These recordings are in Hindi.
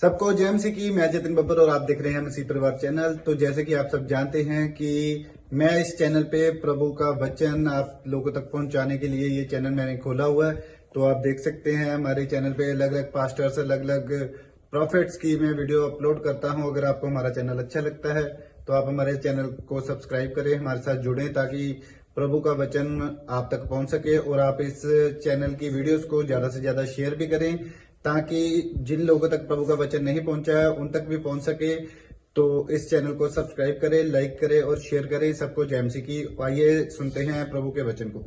सबको जय मसीह की। मैं जतिन बब्बर और आप देख रहे हैं मसीह परिवार चैनल। तो जैसे कि आप सब जानते हैं कि मैं इस चैनल पे प्रभु का वचन आप लोगों तक पहुंचाने के लिए ये चैनल मैंने खोला हुआ है। तो आप देख सकते हैं हमारे चैनल पे अलग अलग पास्टर्स, अलग अलग प्रॉफिट्स की मैं वीडियो अपलोड करता हूं। अगर आपको हमारा चैनल अच्छा लगता है तो आप हमारे चैनल को सब्सक्राइब करें, हमारे साथ जुड़ें ताकि प्रभु का वचन आप तक पहुंच सके। और आप इस चैनल की वीडियोस को ज्यादा से ज्यादा शेयर भी करें ताकि जिन लोगों तक प्रभु का वचन नहीं पहुंचा है उन तक भी पहुंच सके। तो इस चैनल को सब्सक्राइब करें, लाइक करें और शेयर करें। सबको जय मसीह की। आइए सुनते हैं प्रभु के वचन को।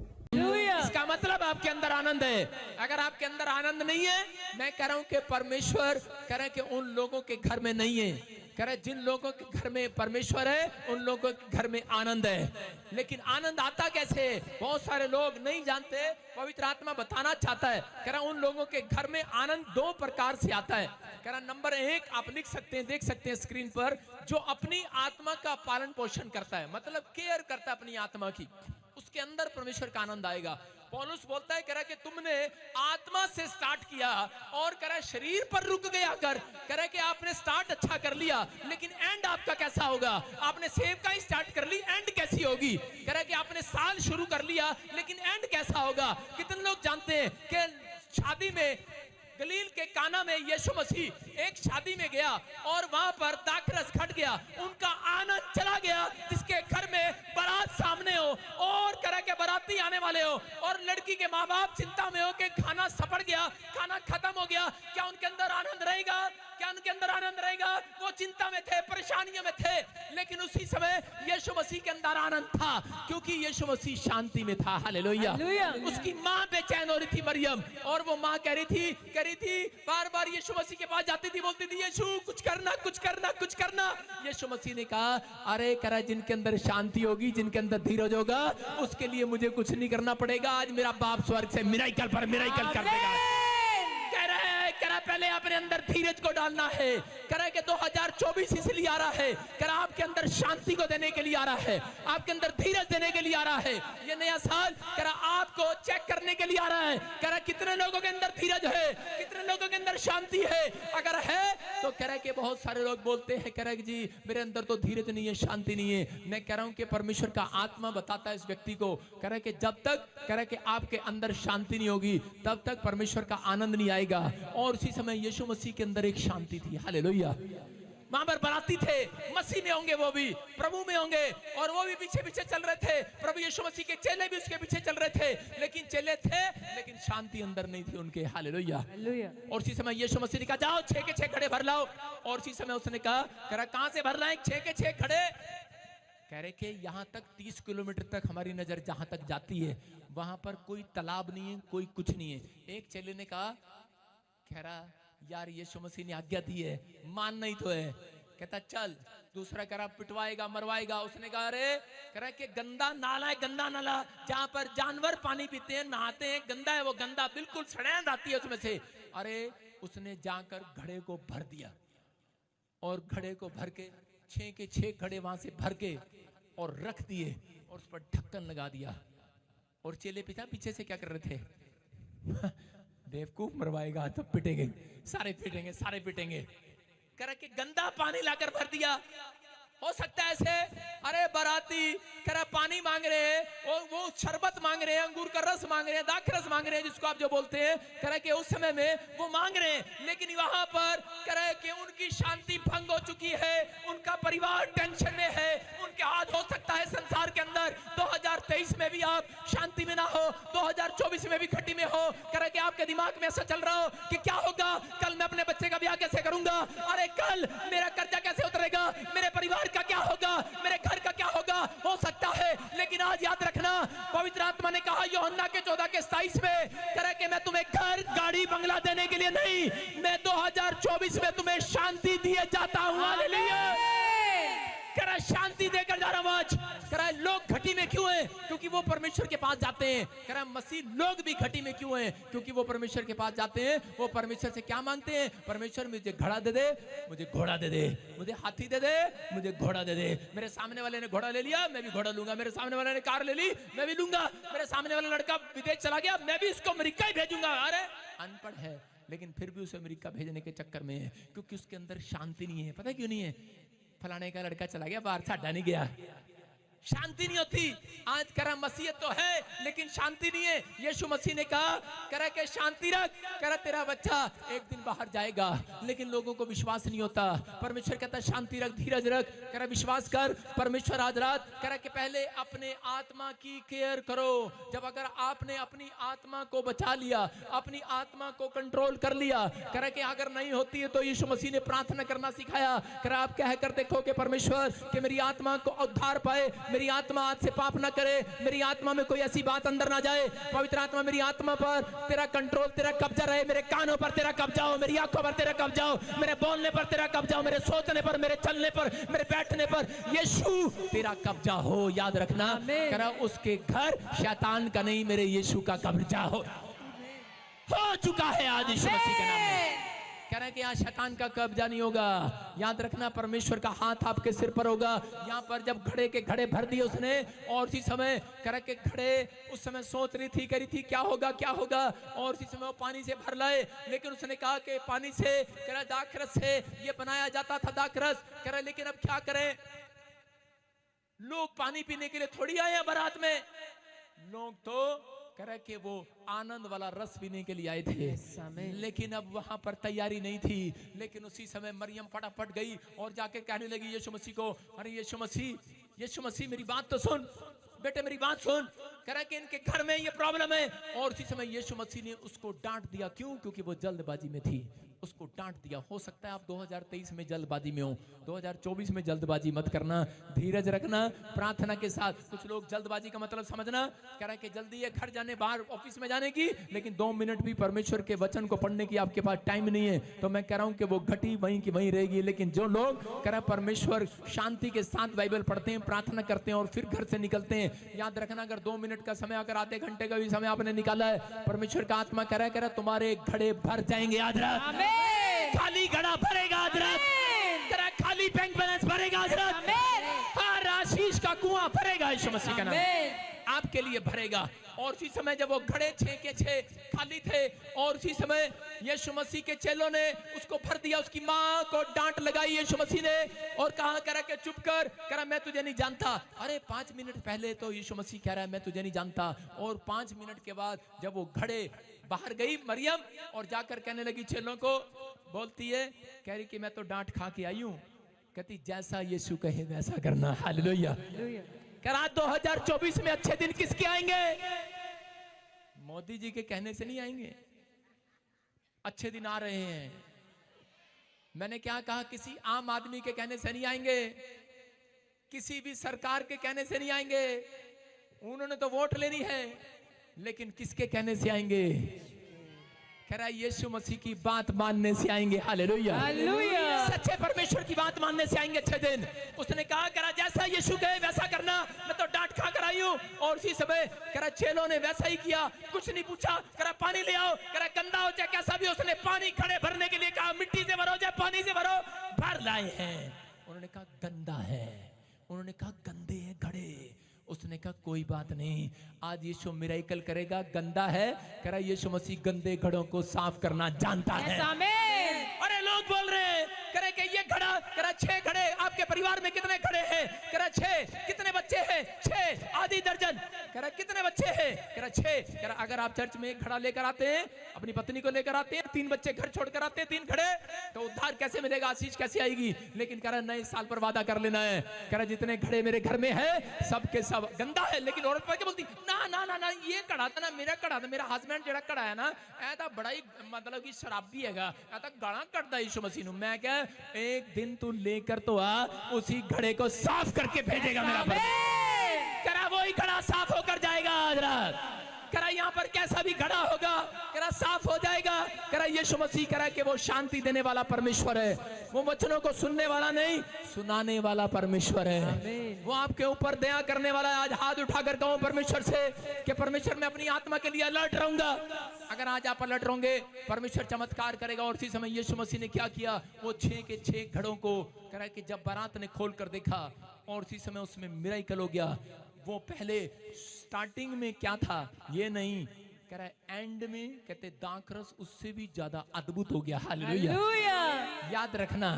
इसका मतलब आपके अंदर आनंद है। अगर आपके अंदर आनंद नहीं है, मैं कह रहा हूं कि परमेश्वर कह रहे कि उन लोगों के घर में नहीं है। कह रहे जिन लोगों के घर में परमेश्वर है उन लोगों के घर में आनंद है। लेकिन आनंद आता कैसे? बहुत सारे लोग नहीं जानते। पवित्र आत्मा बताना चाहता है। कह रहा उन लोगों के घर में आनंद दो प्रकार से आता है। कह रहा नंबर एक, आप लिख सकते हैं, देख सकते हैं स्क्रीन पर, जो अपनी आत्मा का पालन पोषण करता है, मतलब केयर करता है अपनी आत्मा की, उसके अंदर परमेश्वर का आनंद आएगा। पौलुस बोलता है कह रहा कि तुमने आत्मा से स्टार्ट किया और कह रहा शरीर पर रुक गया कर। कह रहा कि आपने स्टार्ट अच्छा कर लिया लेकिन एंड आपका कैसा होगा? आपने सेव का ही स्टार्ट कर ली, एंड कैसी होगी? कह रहा कि आपने साल शुरू कर लिया लेकिन एंड कैसा होगा? कितने लोग जानते हैं कि शादी में गलील के काना में यीशु मसीह एक शादी में गया और वहां पर दाखरस घट गया, उनका आनंद चला गया। जिसके घर में बारात सामने हो और करा के बाराती आने वाले हो और लड़की के माँ बाप चिंता में हो कि खाना सपड़ गया, खाना खत्म हो गया, क्या उनके अंदर आनंद रहेगा? क्या उनके अंदर आनंद रहेगा? वो चिंता में थे, परेशानियों में थे, लेकिन उसी समय यीशु मसीह के अंदर आनंद था क्योंकि यीशु मसीह शांति में था। हालेलुया। उसकी माँ बेचैन हो रही थी मरियम, और वो माँ कह रही थी बार बार यीशु मसीह के पास जाती थी, बोलती थी यीशु कुछ करना, कुछ करना, कुछ करना। यीशु मसीह ने कहा अरे करा जिनके अंदर शांति होगी, जिनके अंदर धीरज होगा, उसके लिए मुझे कुछ नहीं करना पड़ेगा। आज मेरा बाप स्वर्ग से मिराकल पर मिराकल कर देगा। कह रहा पहले अपने अंदर धीरज को डालना है। कह रहा कि 2024 इसलिए आ रहा है, कह रहा आपके अंदर शांति को देने के लिए आ रहा है, आपके अंदर धीरज देने के लिए आ रहा है। ये नया साल कह रहा आपको चेक करने के लिए आ रहा है। कह रहा कितने लोगों के अंदर धीरज है, कितने लोगों के अंदर शांति है? अगर है तो कह रहा कि बहुत सारे लोग बोलते हैं, कह रहा जी मेरे अंदर तो धीरज नहीं है, शांति नहीं है। मैं कह रहा हूं कि परमेश्वर का आत्मा बताता है इस व्यक्ति को, कह रहा कि जब तक कह रहा कि आपके अंदर शांति नहीं होगी तब तक परमेश्वर का आनंद नहीं आएगा। और उसी समय यीशु मसीह के अंदर एक शांति थी। हालेलुया। वहां पर बराती थे, मसीह में होंगे, वो भी प्रभु में होंगे, और वो भी पीछे पीछे चल रहे थे। प्रभु यीशु मसीह के चेले भी उसके पीछे चल रहे थे, लेकिन चेले थे लेकिन शांति अंदर नहीं थी उनके। हालेलुया। और उसी समय यीशु मसीह ने कहा जाओ 6 के 6 घड़े भर लाओ। और उसी समय उसने कहा कहां से भर लाएं 6 के 6 घड़े? कह रहे कि यहां तक 30 किलोमीटर तक हमारी नजर जहां तक जाती है वहां पर कोई तालाब नहीं है, कोई कुछ नहीं है। एक चेले ने कहा कह रहा यार यीशु मसीह ने आज्ञा दी है, मान नहीं तो है। कहता चल। दूसरा कह रहा पिटवाएगा, मरवाएगा। उसने कहा अरे कह रहा कि गंदा नाला है, गंदा नाला जहां पर जानवर पानी पीते हैं, नहाते हैं, गंदा है वो, गंदा बिल्कुल सड़ैंद आती है उसमें से। अरे उसने जाकर घड़े को भर दिया और घड़े को भर के 6 के 6 घड़े वहां से भर के और रख दिए और उस पर ढक्कन लगा दिया। और चेले पिता पीछे से क्या कर रहे थे? बेवकूफ, मरवाएगा तो पिटेंगे, सारे पिटेंगे, सारे पिटेंगे। कह रहा कि गंदा पानी लाकर भर दिया। हो सकता है ऐसे अरे बाराती कह रहा पानी मांग रहे हैं, और वो शरबत मांग रहे हैं, अंगूर का रस मांग रहे हैं, दाखरस मांग रहे हैं, जिसको आप जो बोलते हैं। कह रहा कि उस समय में वो मांग रहे हैं, लेकिन वहां पर कह रहा कि उनकी शांति भंग हो चुकी है, उनका परिवार टेंशन में है, उनके हाथ हो सकता है संसार के अंदर 2023 में भी आप शांति में ना हो, 2024 में भी खट्टी में हो। कह रहा कि आपके दिमाग में ऐसा चल रहा हो कि क्या होगा, कल मैं अपने बच्चे का ब्याह कैसे करूंगा, अरे कल मेरा कर्जा कैसे उतरेगा, मेरे परिवार का क्या होगा, मेरे घर का क्या होगा। हो सकता है, लेकिन आज याद रखना पवित्र आत्मा ने कहा यूहन्ना के 14 के 27 में, कह रहा कि मैं तुम्हें घर, गाड़ी, बंगला देने के लिए नहीं, मैं 2024 में तुम्हें शांति दिए जाता हूं। हालेलुया। कह रहा शांति देकर जा रहा हूं आज। कह रहा लोग घटी में क्यों हैं? क्योंकि वो परमेश्वर के पास जाते हैं। कह रहा मसीह लोग भी घटी में क्यों हैं? क्योंकि वो परमेश्वर के पास जाते हैं। वो परमेश्वर से क्या मांगते हैं? परमेश्वर मुझे घड़ा दे दे, मुझे घोड़ा दे दे, मुझे हाथी दे दे, मुझे घोड़ा दे दे। मेरे सामने वाले ने घोड़ा ले लिया, मैं भी घोड़ा लूंगा। मेरे सामने वाले ने कार ले ली, मैं भी लूंगा। मेरे सामने वाला लड़का विदेश चला गया, मैं भी इसको अमेरिका ही भेजूंगा। अरे अनपढ़ है, लेकिन फिर भी उसे अमेरिका भेजने के चक्कर में है, क्योंकि उसके अंदर शांति नहीं है। पता है क्यों नहीं है? फलाने का लड़का चला गया बाहर, साडा नहीं गया, शांति नहीं होती। आज करा मसीहत तो है लेकिन शांति नहीं है। यीशु मसीह ने कहा करा के शांति रख, करा तेरा बच्चा एक दिन बाहर जाएगा, लेकिन लोगों को विश्वास नहीं होता। परमेश्वर कहता शांति रख, धीरज रख, करा विश्वास कर। परमेश्वर आज रात करा के पहले अपने आत्मा की केयर करो। जब अगर आपने अपनी आत्मा को बचा लिया, अपनी आत्मा को कंट्रोल कर लिया, करा के अगर नहीं होती है तो यीशु मसीह ने प्रार्थना करना सिखाया। करा आप कह कर देखो कि परमेश्वर कि मेरी आत्मा को उद्धार पाए, मेरी आत्मा आज से पाप ना करे, मेरी आत्मा में कोई ऐसी बात अंदर ना जाए। पवित्र आत्मा मेरी आत्मा पर तेरा कंट्रोल, तेरा कब्जा रहे, मेरे कानों पर तेरा कब्जा हो, मेरी आंखों पर तेरा कब्जा हो, मेरे बोलने पर तेरा कब्जा हो, मेरे सोचने पर, मेरे चलने पर, मेरे बैठने पर यीशु तेरा कब्जा हो। याद रखना करा उसके घर शैतान का नहीं, मेरे यीशु का कब्जा हो चुका है आज यीशु मसीह के नाम में। कह रहे हैं कि यहाँ शैतान का कब्जा नहीं होगा। याद रखना परमेश्वर का हाथ आपके सिर पर होगा। यहाँ पर जब घड़े के घड़े भर दिए उसने, और उसी समय कह रहे के घड़े उस समय सोच रही थी, कह रही थी क्या होगा क्या होगा, और उसी समय वो पानी से भर लाए। लेकिन उसने कहा कि पानी से कह रहा दाखरस से ये बनाया जाता था दाखरस। कह रहे लेकिन अब क्या करें, लोग पानी पीने के लिए थोड़ी आए हैं बारात में, लोग तो कह रहे कि वो आनंद वाला रस पीने के लिए आए थे। लेकिन अब वहां पर तैयारी नहीं थी। लेकिन उसी समय मरियम फटाफट गई और जाके कहने लगी यीशु मसीह को, अरे यीशु मसीह मेरी बात तो सुन बेटे, मेरी बात सुन। कह रहा कि इनके घर में ये प्रॉब्लम है। और उसी समय यीशु मसीह ने उसको डांट दिया। क्यों? क्योंकि वो जल्दबाजी में थी, उसको डांट दिया। हो सकता है आप 2023 में जल्दबाजी में हो, 2024 में जल्दबाजी मत करना, धीरज रखना प्रार्थना के साथ। कुछ लोग जल्दबाजी का मतलब समझना, कह रहा है कि जल्दी है घर जाने, बाहर ऑफिस में जाने की, लेकिन 2 मिनट भी परमेश्वर के वचन को पढ़ने की आपके पास टाइम नहीं है। तो मैं कह रहा हूं कि वो घटी वहीं की वहीं रहेगी। लेकिन जो लोग कह रहा परमेश्वर शांति के साथ बाइबल पढ़ते हैं, प्रार्थना करते हैं और फिर घर से निकलते हैं, याद रखना अगर 2 मिनट का समय, अगर आधे घंटे का भी समय आपने निकाला है, परमेश्वर का आत्मा कह रहा है तुम्हारे घड़े भर जाएंगे। आज रात खाली घड़ा भरेगा, आज रात खाली बैंक बैलेंस भरेगा, आज रात हर आशीष का कुआं भरेगा यीशु मसीह का नाम आपके लिए भरेगा। और उसी समय जब वो घड़े 6 के 6 खाली थे, और उसी समय यीशु मसीह के चेलों ने उसको भर दिया, उसकी माँ को डांट लगाई यीशु मसीह ने और कहा करा के चुप कर, करा मैं तुझे नहीं जानता। अरे 5 मिनट पहले तो यीशु मसीह कह रहा है मैं तुझे नहीं जानता, और 5 मिनट के बाद जब वो घड़े बाहर गई मरियम और जाकर कहने लगी चेलों को, बोलती है कह रही कि मैं तो डांट खा के आई हूं। कहती जैसा यीशु कहे वैसा करना। हालेलुया। करा 2024 में अच्छे दिन किसके आएंगे? मोदी जी के कहने से नहीं आएंगे, अच्छे दिन आ रहे हैं। मैंने क्या कहा? किसी आम आदमी के कहने से नहीं आएंगे, किसी भी सरकार के कहने से नहीं आएंगे। उन्होंने तो वोट लेनी है, लेकिन किसके कहने से आएंगे? कह रहा यीशु मसीह की बात मानने से आएंगे। Hallelujah, hallelujah. सच्चे परमेश्वर की बात मानने से आएंगे अच्छे दिन। उसने कहा करा जैसा यीशु कहे वैसा करना, मैं तो डांट खा कर आई हूं। और उसी समय करा चेलों ने वैसा ही किया, कुछ नहीं पूछा, करा पानी ले आओ, करा गंदा हो चाहे कैसा भी, उसने पानी खड़े भरने के लिए कहा, मिट्टी से भरो चाहे पानी से भरो, भर लाए हैं। उन्होंने कहा गंदा है, उन्होंने कहा गंदे हैं घड़े। उसने कहा कोई बात नहीं, आज यीशु मिरेकल करेगा। गंदा है करा यीशु मसीह गंदे घड़ों को साफ करना जानता है। अरे लोग बोल रहे हैं करे कि ये घड़ा, करा 6 घड़े, आपके परिवार में कितने घड़े हैं? करा 6। कितने बच्चे हैं? 6, आधी दर्जन। करा कितने बच्चे हैं? करा 6। करा अगर आप चर्च में एक घड़ा लेकर आते हैं, अपनी पत्नी को लेकर आते हैं, 3 बच्चे घर छोड़कर आते हैं, 3 घड़े, तो उद्धार कैसे मिलेगा? आशीष कैसे आएगी? लेकिन करा नए साल पर वादा कर लेना है, करा जितने घड़े मेरे घर में है सबके सब गंदा है। लेकिन औरत क्या बोलती, ना ना ना ना, ये कड़ा था ना, मेरा कड़ा था, मेरा हस्बैंड जेड़ा कड़ा है ना, ऐ तो बड़ा ही मतलब कि शराबी हैगा, ऐ तो गाना कटदा यीशु मसीह। मैं क्या, एक दिन तू लेकर तो आ, उसी घड़े को साफ करके भेजेगा मेरा परमेश्वर। करा वही घड़ा साफ होकर जाएगा आज रात। करा यहाँ पर कैसा भी घड़ा होगा, करा साफ हो जाएगा। करा यीशु मसीह करा कि वो शांति देने वाला परमेश्वर है, वो वचनों को सुनने वाला नहीं, सुनाने वाला परमेश्वर है। वो आपके ऊपर दया करने वाला है। आज हाथ उठाकर कहूं परमेश्वर से कि परमेश्वर मैं अपनी आत्मा के लिए अलर्ट रहूंगा। अगर आज आप अलर्ट रहोगे, परमेश्वर चमत्कार करेगा। और इसी समय यीशु मसीह ने क्या किया, वो 6 के 6 घड़ों को करा कि जब बारात ने खोल कर देखा, और इसी समय उसमें मिरेकल हो गया। वो पहले स्टार्टिंग में क्या था ये नहीं, कह रहा है एंड में कहते दाखरस उससे भी ज्यादा अद्भुत हो गया। हालेलुया। हालेलुया। याद रखना,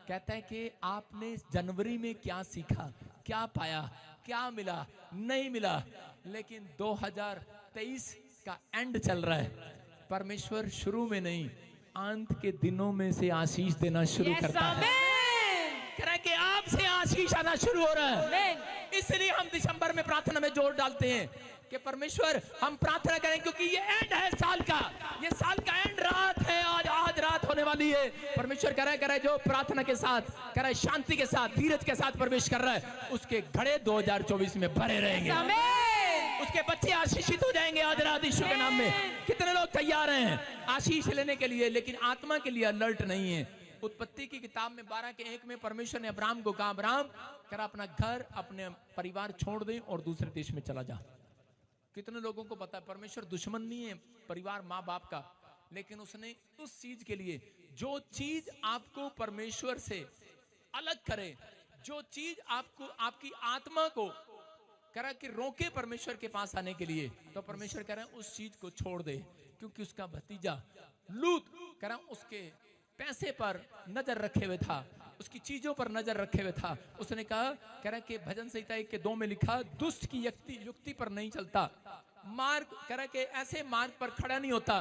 कहता है कि आपने जनवरी में क्या सीखा, क्या पाया, क्या मिला, नहीं मिला, लेकिन 2023 का एंड चल रहा है। परमेश्वर शुरू में नहीं, अंत के दिनों में से आशीष देना शुरू Yes, करता है। amen. कह रहा है कि आपसे आशीष आना शुरू हो रहा है। Amen. इसलिए हम दिसंबर में प्रार्थना में जोर डालते हैं कि परमेश्वर हम प्रार्थना करें, क्योंकि ये एंड है साल का, ये साल का एंड रात है, आज रात होने वाली है। परमेश्वर कह रहा है जो प्रार्थना के साथ कह रहा है, शांति के साथ, धीरज के साथ प्रवेश कर रहा है, उसके घड़े 2024 में भरे रहेंगे। Amen. उसके बच्चे आशीषित हो जाएंगे आज रात यीशु के नाम में। कितने लोग तैयार हैं आशीष लेने के लिए, लेकिन आत्मा के लिए अलर्ट नहीं है। उत्पत्ति की किताब में 12:1 में परमेश्वर ने अब्राहम को कहा, अब्राहम कर अपना घर, अपने परिवार छोड़ दे और दूसरे देश में चला जा। कितने लोगों को पता है परमेश्वर दुश्मन नहीं है परिवार माँ बाप का, लेकिन उसने उस चीज के लिए, जो चीज आपको परमेश्वर से अलग करे, जो चीज आपको आपकी आत्मा को करा कि रोके परमेश्वर के पास आने के लिए, तो परमेश्वर कह रहे हैं उस चीज को छोड़ दे। क्योंकि उसका भतीजा लूत कह रहा उसके पैसे पर नजर रखे हुए था, उसकी चीजों पर नजर रखे हुए था। उसने कहा, कह रहा कि भजन संहिता 1:2 में लिखा, दुष्ट की युक्ति पर नहीं चलता, मार्ग कह रहा कि ऐसे मार्ग पर खड़ा नहीं होता,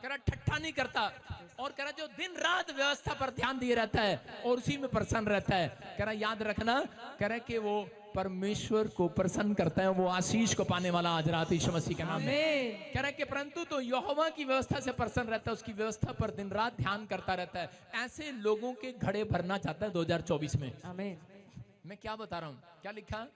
कह रहा ठट्ठा नहीं करता, और कह रहा जो दिन रात व्यवस्था पर ध्यान दिए रहता है और उसी में प्रसन्न रहता है। कह रहा याद रखना, कह रहा कि वो परमेश्वर को प्रसन्न करता है, वो आशीष को पाने वाला आज रात यीशु मसीह के नाम में। कह रहा है कि परंतु तो यहोवा की व्यवस्था से प्रसन्न रहता है, उसकी व्यवस्था पर दिन रात ध्यान करता रहता है। ऐसे लोगों के घड़े भरना चाहता है 2024 में। आमीन। मैं क्या बता रहा हूं, क्या लिखा,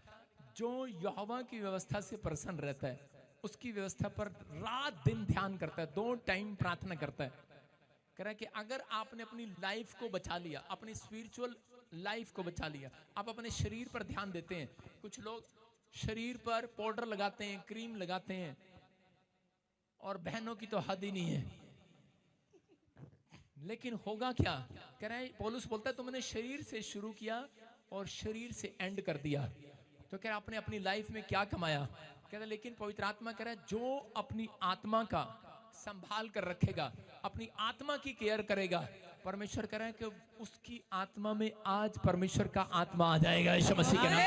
जो यहोवा की व्यवस्था से प्रसन्न रहता है, उसकी व्यवस्था पर रात दिन ध्यान करता है, 2 टाइम प्रार्थना करता है। कह रहा है कि अगर आपने अपनी लाइफ को बचा लिया, अपनी स्पिरिचुअल लाइफ को बचा लिया, आप अपने शरीर पर ध्यान देते हैं। कुछ लोग शरीर पर पाउडर लगाते हैं, क्रीम लगाते हैं, और बहनों की तो हद ही नहीं है। लेकिन होगा क्या, कह रहा है पौलुस बोलता है तुमने शरीर से शुरू किया और शरीर से एंड कर दिया। तो कह रहा आपने अपनी लाइफ में क्या कमाया। कह रहा लेकिन पवित्र आत्मा कह रहा है जो अपनी आत्मा का संभाल कर रखेगा, अपनी आत्मा की केयर करेगा, परमेश्वर कह रहा है कि उसकी आत्मा में आज परमेश्वर का आत्मा आ जाएगा यीशु मसीह के नाम।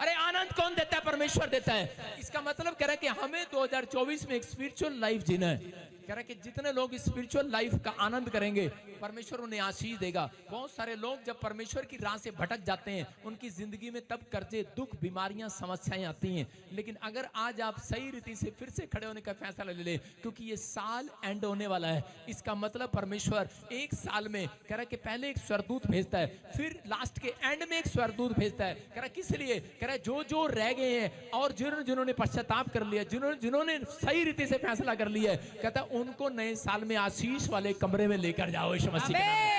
अरे आनंद कौन देता है? परमेश्वर देता है। इसका मतलब कह रहा है कि हमें 2024 में एक स्पिरिचुअल लाइफ जीना है। कह रहा है कि जितने लोग इस स्पिरिचुअल लाइफ का आनंद करेंगे, परमेश्वर उन्हें आशीष देगा। बहुत सारे लोग जब परमेश्वर की राह से भटक जाते हैं, उनकी जिंदगी में तब कर्जे, दुख, बीमारियां, समस्याएं आती हैं। लेकिन अगर आज आप सही रीति से फिर से खड़े होने का फैसला ले ले, क्योंकि ये साल एंड होने वाला है, इसका मतलब परमेश्वर एक साल में कह रहा है कि पहले एक स्वर्गदूत भेजता है, फिर लास्ट के एंड में एक स्वर्गदूत भेजता है। कह रहा है किस लिए? कह रहा है जो जो रह गए हैं और जिन्होंने पश्चाताप कर लिया, जिन्होंने सही रीति से फैसला कर लिया है, कहता है उनको नए साल में आशीष वाले कमरे में लेकर जाओ यीशु मसीह के नाम में।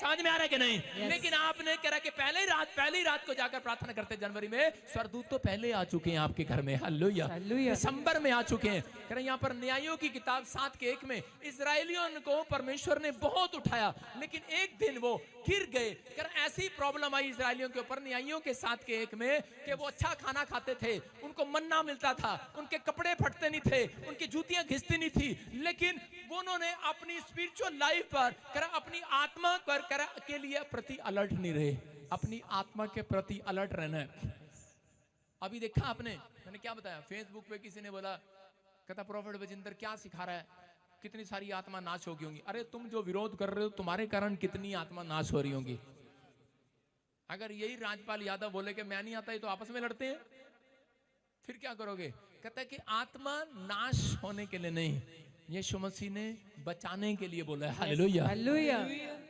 समझ में आ रहा है कि नहीं? लेकिन आपने कह रहा कि पहली रात को जाकर प्रार्थना करते जनवरी में, स्वर्गदूत तो पहले आ चुके हैं आपके घर में। हालेलुया। दिसंबर में आ चुके हैं। कह रहे यहाँ पर न्यायों की किताब 7:1 में इजरायलियों को परमेश्वर ने बहुत उठाया, लेकिन एक दिन वो गिर गए। कह रहे ऐसी प्रॉब्लम आई इजरायलियों के ऊपर न्यायों के 7:1 में कि वो अच्छा खाना खाते थे, उनको मन्ना मिलता था, उनके कपड़े फटते नहीं थे, उनकी जूतियां घिसती नहीं थी, लेकिन उन्होंने अपनी स्पिरिचुअल लाइफ पर कह रहा अपनी आत्मा पर के लिए प्रति अलर्ट नहीं रहे। अपनी आत्मा के प्रति अलर्ट रहना है। अभी देखा आपने, मैंने क्या बताया, फेसबुक पे किसी ने बोला, कहता प्रोफेट बजिंदर क्या सिखा रहा है, कितनी सारी आत्मा नाश हो गई होंगी। अरे तुम जो विरोध कर रहे हो, तुम्हारे कारण कितनी आत्मा नाश हो रही होंगी। अगर यही राजपाल यादव बोले कि मैं नहीं आता, तो आपस में लड़ते हैं, फिर क्या करोगे? कहता है कि आत्मा नाश होने के लिए नहीं, यीशु मसीह ने बचाने के लिए बोला है। हालेलुया। हालेलुया।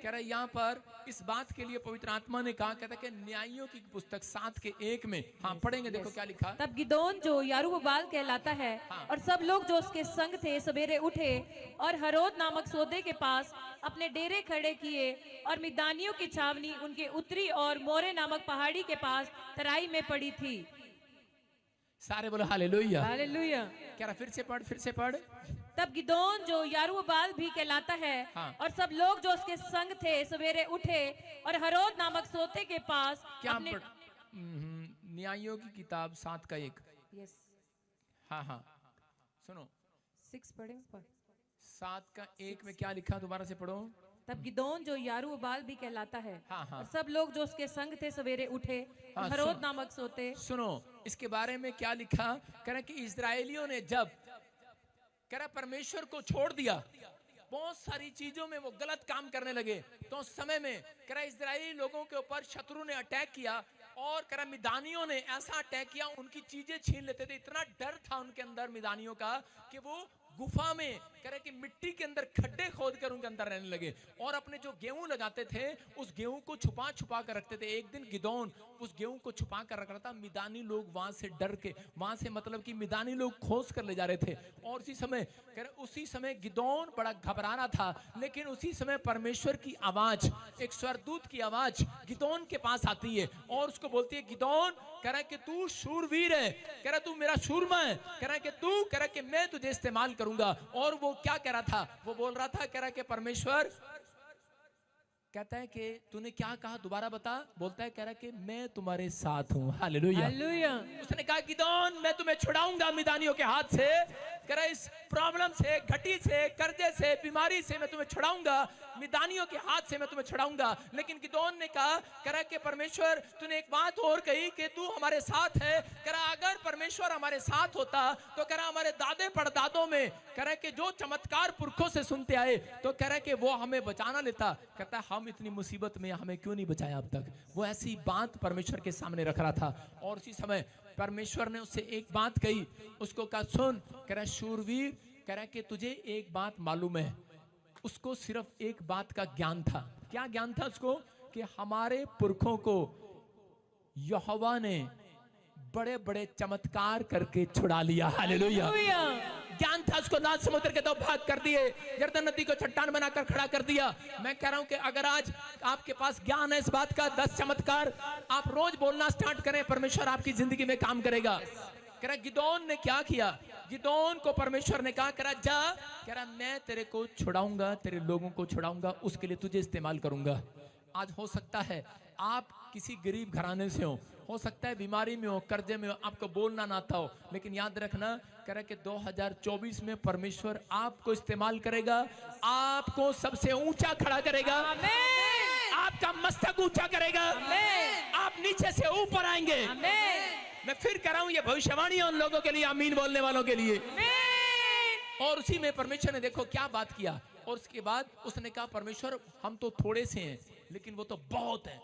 कह रहा है यहाँ पर इस बात के लिए पवित्र आत्मा ने कहा, कहता है कि न्यायों की पुस्तक 7:1 में, हाँ पढ़ेंगे, देखो क्या लिखा। तब गिदोन जो यारूबाल कहलाता है और सब लोग जो उसके संग थे सवेरे उठे और हरोद नामक सौदे के पास अपने डेरे खड़े किए, और मिदानियों की छावनी उनके उत्तरी और मोरे नामक पहाड़ी के पास तराई में पड़ी थी। सारे बोलो हालेलुया। हालेलुया। कह रहा फिर से पढ़। तब गिदोन जो यारूबाल भी कहलाता है और सब लोग जो उसके संग थे सवेरे उठे और हरोद नामक सोते के पास क्या न्यायों की किताब 7:1। यस। हाँ सुनो, 6 पढ़े। 7 का 1 में क्या लिखा, दोबारा से पढ़ो। तब गिदोन जो यारूबाल भी कहलाता है हाँ, हाँ। और सब लोग जो उसके संग थे सवेरे उठे हाँ, हरोद सुन। नामक सोते। सुनो इसके बारे में क्या लिखा, कह रहा कि इजरायलियों ने जब कह रहा परमेश्वर को छोड़ दिया, बहुत सारी चीजों में वो गलत काम करने लगे, तो उस समय में कह रहा इजरायली लोगों के ऊपर शत्रु ने अटैक किया और कह रहा मिदानियों ने ऐसा अटैक किया, उनकी चीजें छीन लेते थे। इतना डर था उनके अंदर मिदानियों का कि वो गुफा में कह रहे कि मिट्टी के अंदर खड्डे खोद कर उनके अंदर रहने लगे और अपने जो गेहूं लगाते थे उस गेहूं को छुपा छुपा कर रखते थे। एक दिन गिदोन उस गेहूं को छुपा कर रख रहा था, मिदानी लोग वहां से डर के, वहां से मतलब कि मिदानी लोग खोज कर ले जा रहे थे और उसी समय गिदोन बड़ा घबरा रहा था। लेकिन उसी समय परमेश्वर की आवाज, एक स्वर्गदूत की आवाज गिदोन के पास आती है और उसको बोलती है, गिदोन कह रहा है कि तू शूरवीर है, कह रहा तू मेरा शूरमा है, कह रहा है कि तू, कह रहा है कि मैं तुझे इस्तेमाल करूंगा। और वो क्या कह रहा था, वो बोल रहा था, कह रहा है कि परमेश्वर कहता है कि तूने क्या कहा, दोबारा बता। बोलता है, कह रहा है कि मैं तुम्हारे साथ हूं। हालेलुया। हालेलुया। उसने कहा, गिदोन मैं तुम्हें छुड़ाऊंगा मिदानियों के हाथ से, कह रहा इस प्रॉब्लम से, घटी से, कर्जे से, बीमारी से मैं तुम्हें छुड़ाऊंगा, मिदानियों के हाथ से मैं तुम्हें छुड़ाऊंगा। लेकिन गिदोन ने कहा, कह रहा कि परमेश्वर तूने एक बात और कही कि तू हमारे साथ है। कह रहा अगर परमेश्वर हमारे साथ होता तो कह रहा हमारे दादे परदादों में कह रहा कि जो चमत्कार पुरखों से सुनते आए तो कह रहा कि वो हमें बचाना लेता। कहता हम इतनी मुसीबत में हमें क्यों नहीं बचाया अब तक। वो ऐसी बात परमेश्वर के सामने रख रहा था और उसी समय परमेश्वर ने उससे एक बात कही, उसको कहा सुन, कह रहा शूरवीर, कह रहा कि तुझे एक बात मालूम है। उसको सिर्फ एक बात का ज्ञान था। क्या ज्ञान था उसको? कि हमारे पुरखों को यहोवा ने बड़े बड़े चमत्कार करके छुड़ा लिया। हालेलुया। ज्ञान था उसको। लाल समुद्र के दो भाग कर दिए, यरदन नदी को चट्टान बनाकर खड़ा कर दिया। मैं कह रहा हूं कि अगर आज आपके पास ज्ञान है इस बात का, 10 चमत्कार आप रोज बोलना स्टार्ट करें, परमेश्वर आपकी जिंदगी में काम करेगा। कह रहा गिदोन ने क्या किया, गिदोन को परमेश्वर ने कहा, कह रहा जा, कह रहा मैं तेरे को छुड़ाऊंगा, तेरे लोगों को छुड़ाऊंगा, उसके लिए तुझे इस्तेमाल करूंगा। आज हो सकता है आप किसी गरीब घराने से हो सकता है बीमारी में हो, कर्जे में हो, आपको बोलना ना आता हो, लेकिन याद रखना कह रहा कि 2024 में परमेश्वर आपको इस्तेमाल करेगा, आपको सबसे ऊंचा खड़ा करेगा, आपका मस्तक ऊंचा करेगा, आप नीचे से ऊपर आएंगे। मैं फिर कह रहा हूं ये भविष्यवाणी है उन लोगों के लिए, आमीन बोलने वालों के लिए। और उसी में परमेश्वर ने देखो क्या बात किया। और उसके बाद उसने कहा परमेश्वर हम तो थोड़े से हैं लेकिन वो तो बहुत है।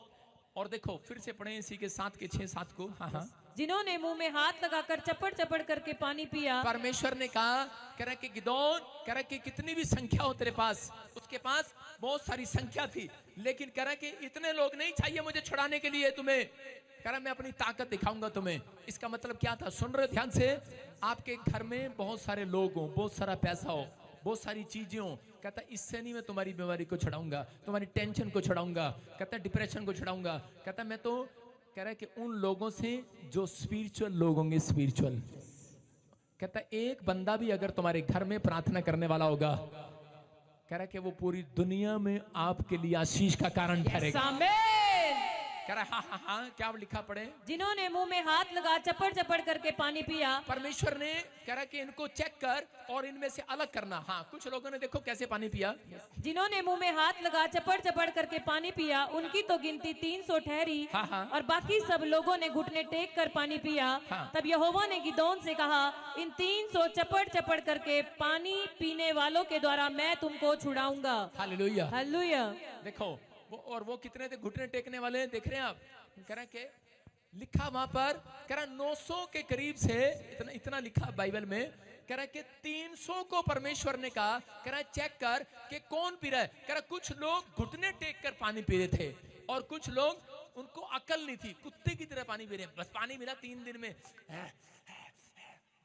और देखो फिर से पढ़े इसी के 7 के 6 7 को। हाँ हाँ। जिन्होंने मुंह में हाथ लगाकर चपड़ चपड़ करके पानी पिया। परमेश्वर ने कहा, कह रहा कि गिदोन, कह रहा कि कितनी भी संख्या हो तेरे पास, उसके पास बहुत सारी संख्या थी, लेकिन कह रहा कि इतने लोग नहीं चाहिए मुझे छुड़ाने के लिए तुम्हें, कह रहा मैं अपनी ताकत दिखाऊंगा तुम्हें। इसका मतलब क्या था, सुन रहे ध्यान से। आपके घर में बहुत सारे लोग हो, बहुत सारा पैसा हो, बहुत सारी चीजें हो, कहता इससे नहीं मैं तुम्हारी बीमारी को छुड़ाऊंगा, तुम्हारी टेंशन को छुड़ाऊंगा, कहता डिप्रेशन को छुड़ाऊंगा। कहता मैं तो कह रहा है कि उन लोगों से जो स्पिरिचुअल लोग होंगे, स्पिरिचुअल। कहता एक बंदा भी अगर तुम्हारे घर में प्रार्थना करने वाला होगा, कह रहा है कि वो पूरी दुनिया में आपके लिए आशीष का कारण ठहरेगा। कह रहा हाँ हाँ हाँ, क्या लिखा पढ़े। जिन्होंने मुंह में हाथ लगा चपड़ चपड़ करके पानी पिया। परमेश्वर ने कह रहा कि इनको चेक कर और इनमें से अलग करना। हाँ, कुछ लोगों ने देखो कैसे पानी पिया। जिन्होंने मुंह में हाथ लगा चपड़ चपड़ करके पानी पिया, उनकी तो गिनती 300 ठहरी। हाँ हाँ। और बाकी सब लोगों ने घुटने टेक कर पानी पिया। हाँ। तब यहोवा ने गिदोन से कहा, इन 300 चपड़ चपड़ करके पानी पीने वालों के द्वारा मैं तुमको छुड़ाऊंगा। हालेलुया। हालेलुया। देखो वो कितने थे घुटने टेकने वाले, देख रहे हैं आप। कह रहे के लिखा वहां पर, कह रहा 900 के करीब से इतना लिखा बाइबल में। कह रहा कि 300 को परमेश्वर ने कहा, कह रहा चेक कर कि कौन पी रहा है। कह रहा कुछ लोग घुटने टेक कर पानी पी रहे थे और कुछ लोग उनको अकल नहीं थी, कुत्ते की तरह पानी पी रहे हैं। बस पानी मिला 3 दिन में,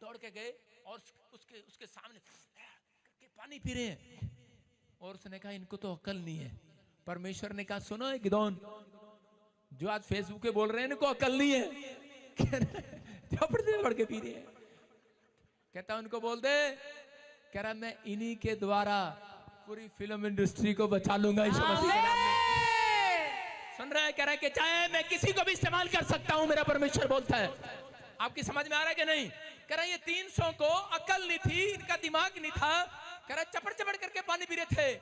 दौड़ के गए और उसके सामने करके पानी पी रहे हैं। और उसने कहा इनको तो अकल नहीं है। परमेश्वर ने कहा सुनो गिदोन, जो आज फेसबुक पे बोल रहे हैं इनको अकल नहीं है, बढ़ के पी रहे हैं। कहता उनको बोल दे, कह रहा मैं इन्हीं के द्वारा पूरी फिल्म इंडस्ट्री को बचा लूंगा यीशु मसीह के नाम में। सुन रहा है, कह रहा है कि चाहे मैं किसी को भी इस्तेमाल कर सकता हूं, मेरा परमेश्वर बोलता है। आपकी समझ में आ रहा है कि नहीं? कह रहा ये 300 को अकल नहीं थी, इनका दिमाग नहीं था, कह रहा चपड़ चपड़ करके पानी पी रहे थे।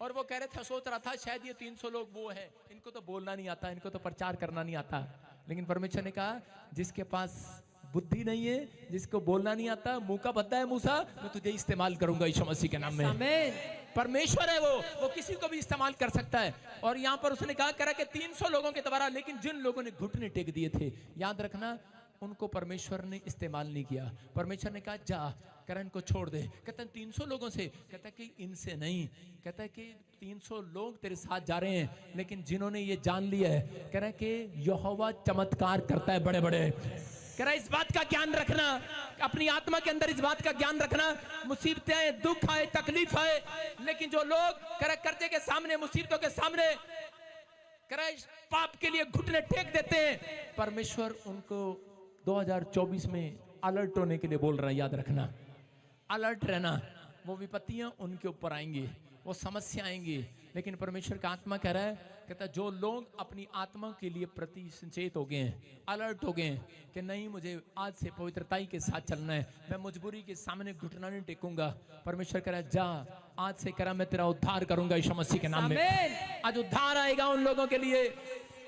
और वो कह रहे थे, सोच रहा था शायद ये 300 लोग वो है, इनको तो बोलना नहीं आता, इनको तो प्रचार करना नहीं आता। लेकिन परमेश्वर ने कहा जिसके पास बुद्धि नहीं है, जिसको बोलना नहीं आता, मुंह का बद्दा है मूसा, मैं तुझे इस्तेमाल करूंगा यीशु मसीह के नाम में। आमीन। परमेश्वर है वो किसी को भी इस्तेमाल कर सकता है। और यहाँ पर उसने कहा करा कि 300 लोगों के द्वारा, लेकिन जिन लोगों ने घुटने टेक दिए थे, याद रखना उनको परमेश्वर ने इस्तेमाल नहीं किया। परमेश्वर ने कहा जा करण को छोड़ दे। कहता है 300 लोगों से, कहता है कि इनसे नहीं, कहता है कि 300 लोग तेरे साथ जा रहे हैं, लेकिन जिन्होंने ये जान लिया है, कह रहा है कि यहोवा चमत्कार करता है बड़े बड़े। कह रहा है इस बात का ज्ञान रखना, अपनी आत्मा के अंदर इस बात का ज्ञान रखना। मुसीबतें आए, दुख आए, तकलीफ आए, लेकिन जो लोग कह रहा कर्जे के सामने, मुसीबतों के सामने कह रहा पाप के लिए घुटने टेक देते हैं, परमेश्वर उनको 2024 में अलर्ट होने के लिए बोल रहा है। याद रखना, अलर्ट रहना। वो विपत्तियां उनके ऊपर आएंगी, वो समस्या आएंगी, लेकिन परमेश्वर का आत्मा कह रहा है, कहता है जो लोग अपनी आत्मा के लिए प्रति सचेत हो गए हैं, अलर्ट हो गए हैं कि नहीं मुझे आज से पवित्रताई के साथ चलना है, मैं मजबूरी के सामने घुटना नहीं टेकूंगा। परमेश्वर कह रहा है जा आज से करा मैं तेरा उद्धार करूंगा यीशु मसीह के नाम में। आज उद्धार आएगा उन लोगों के लिए।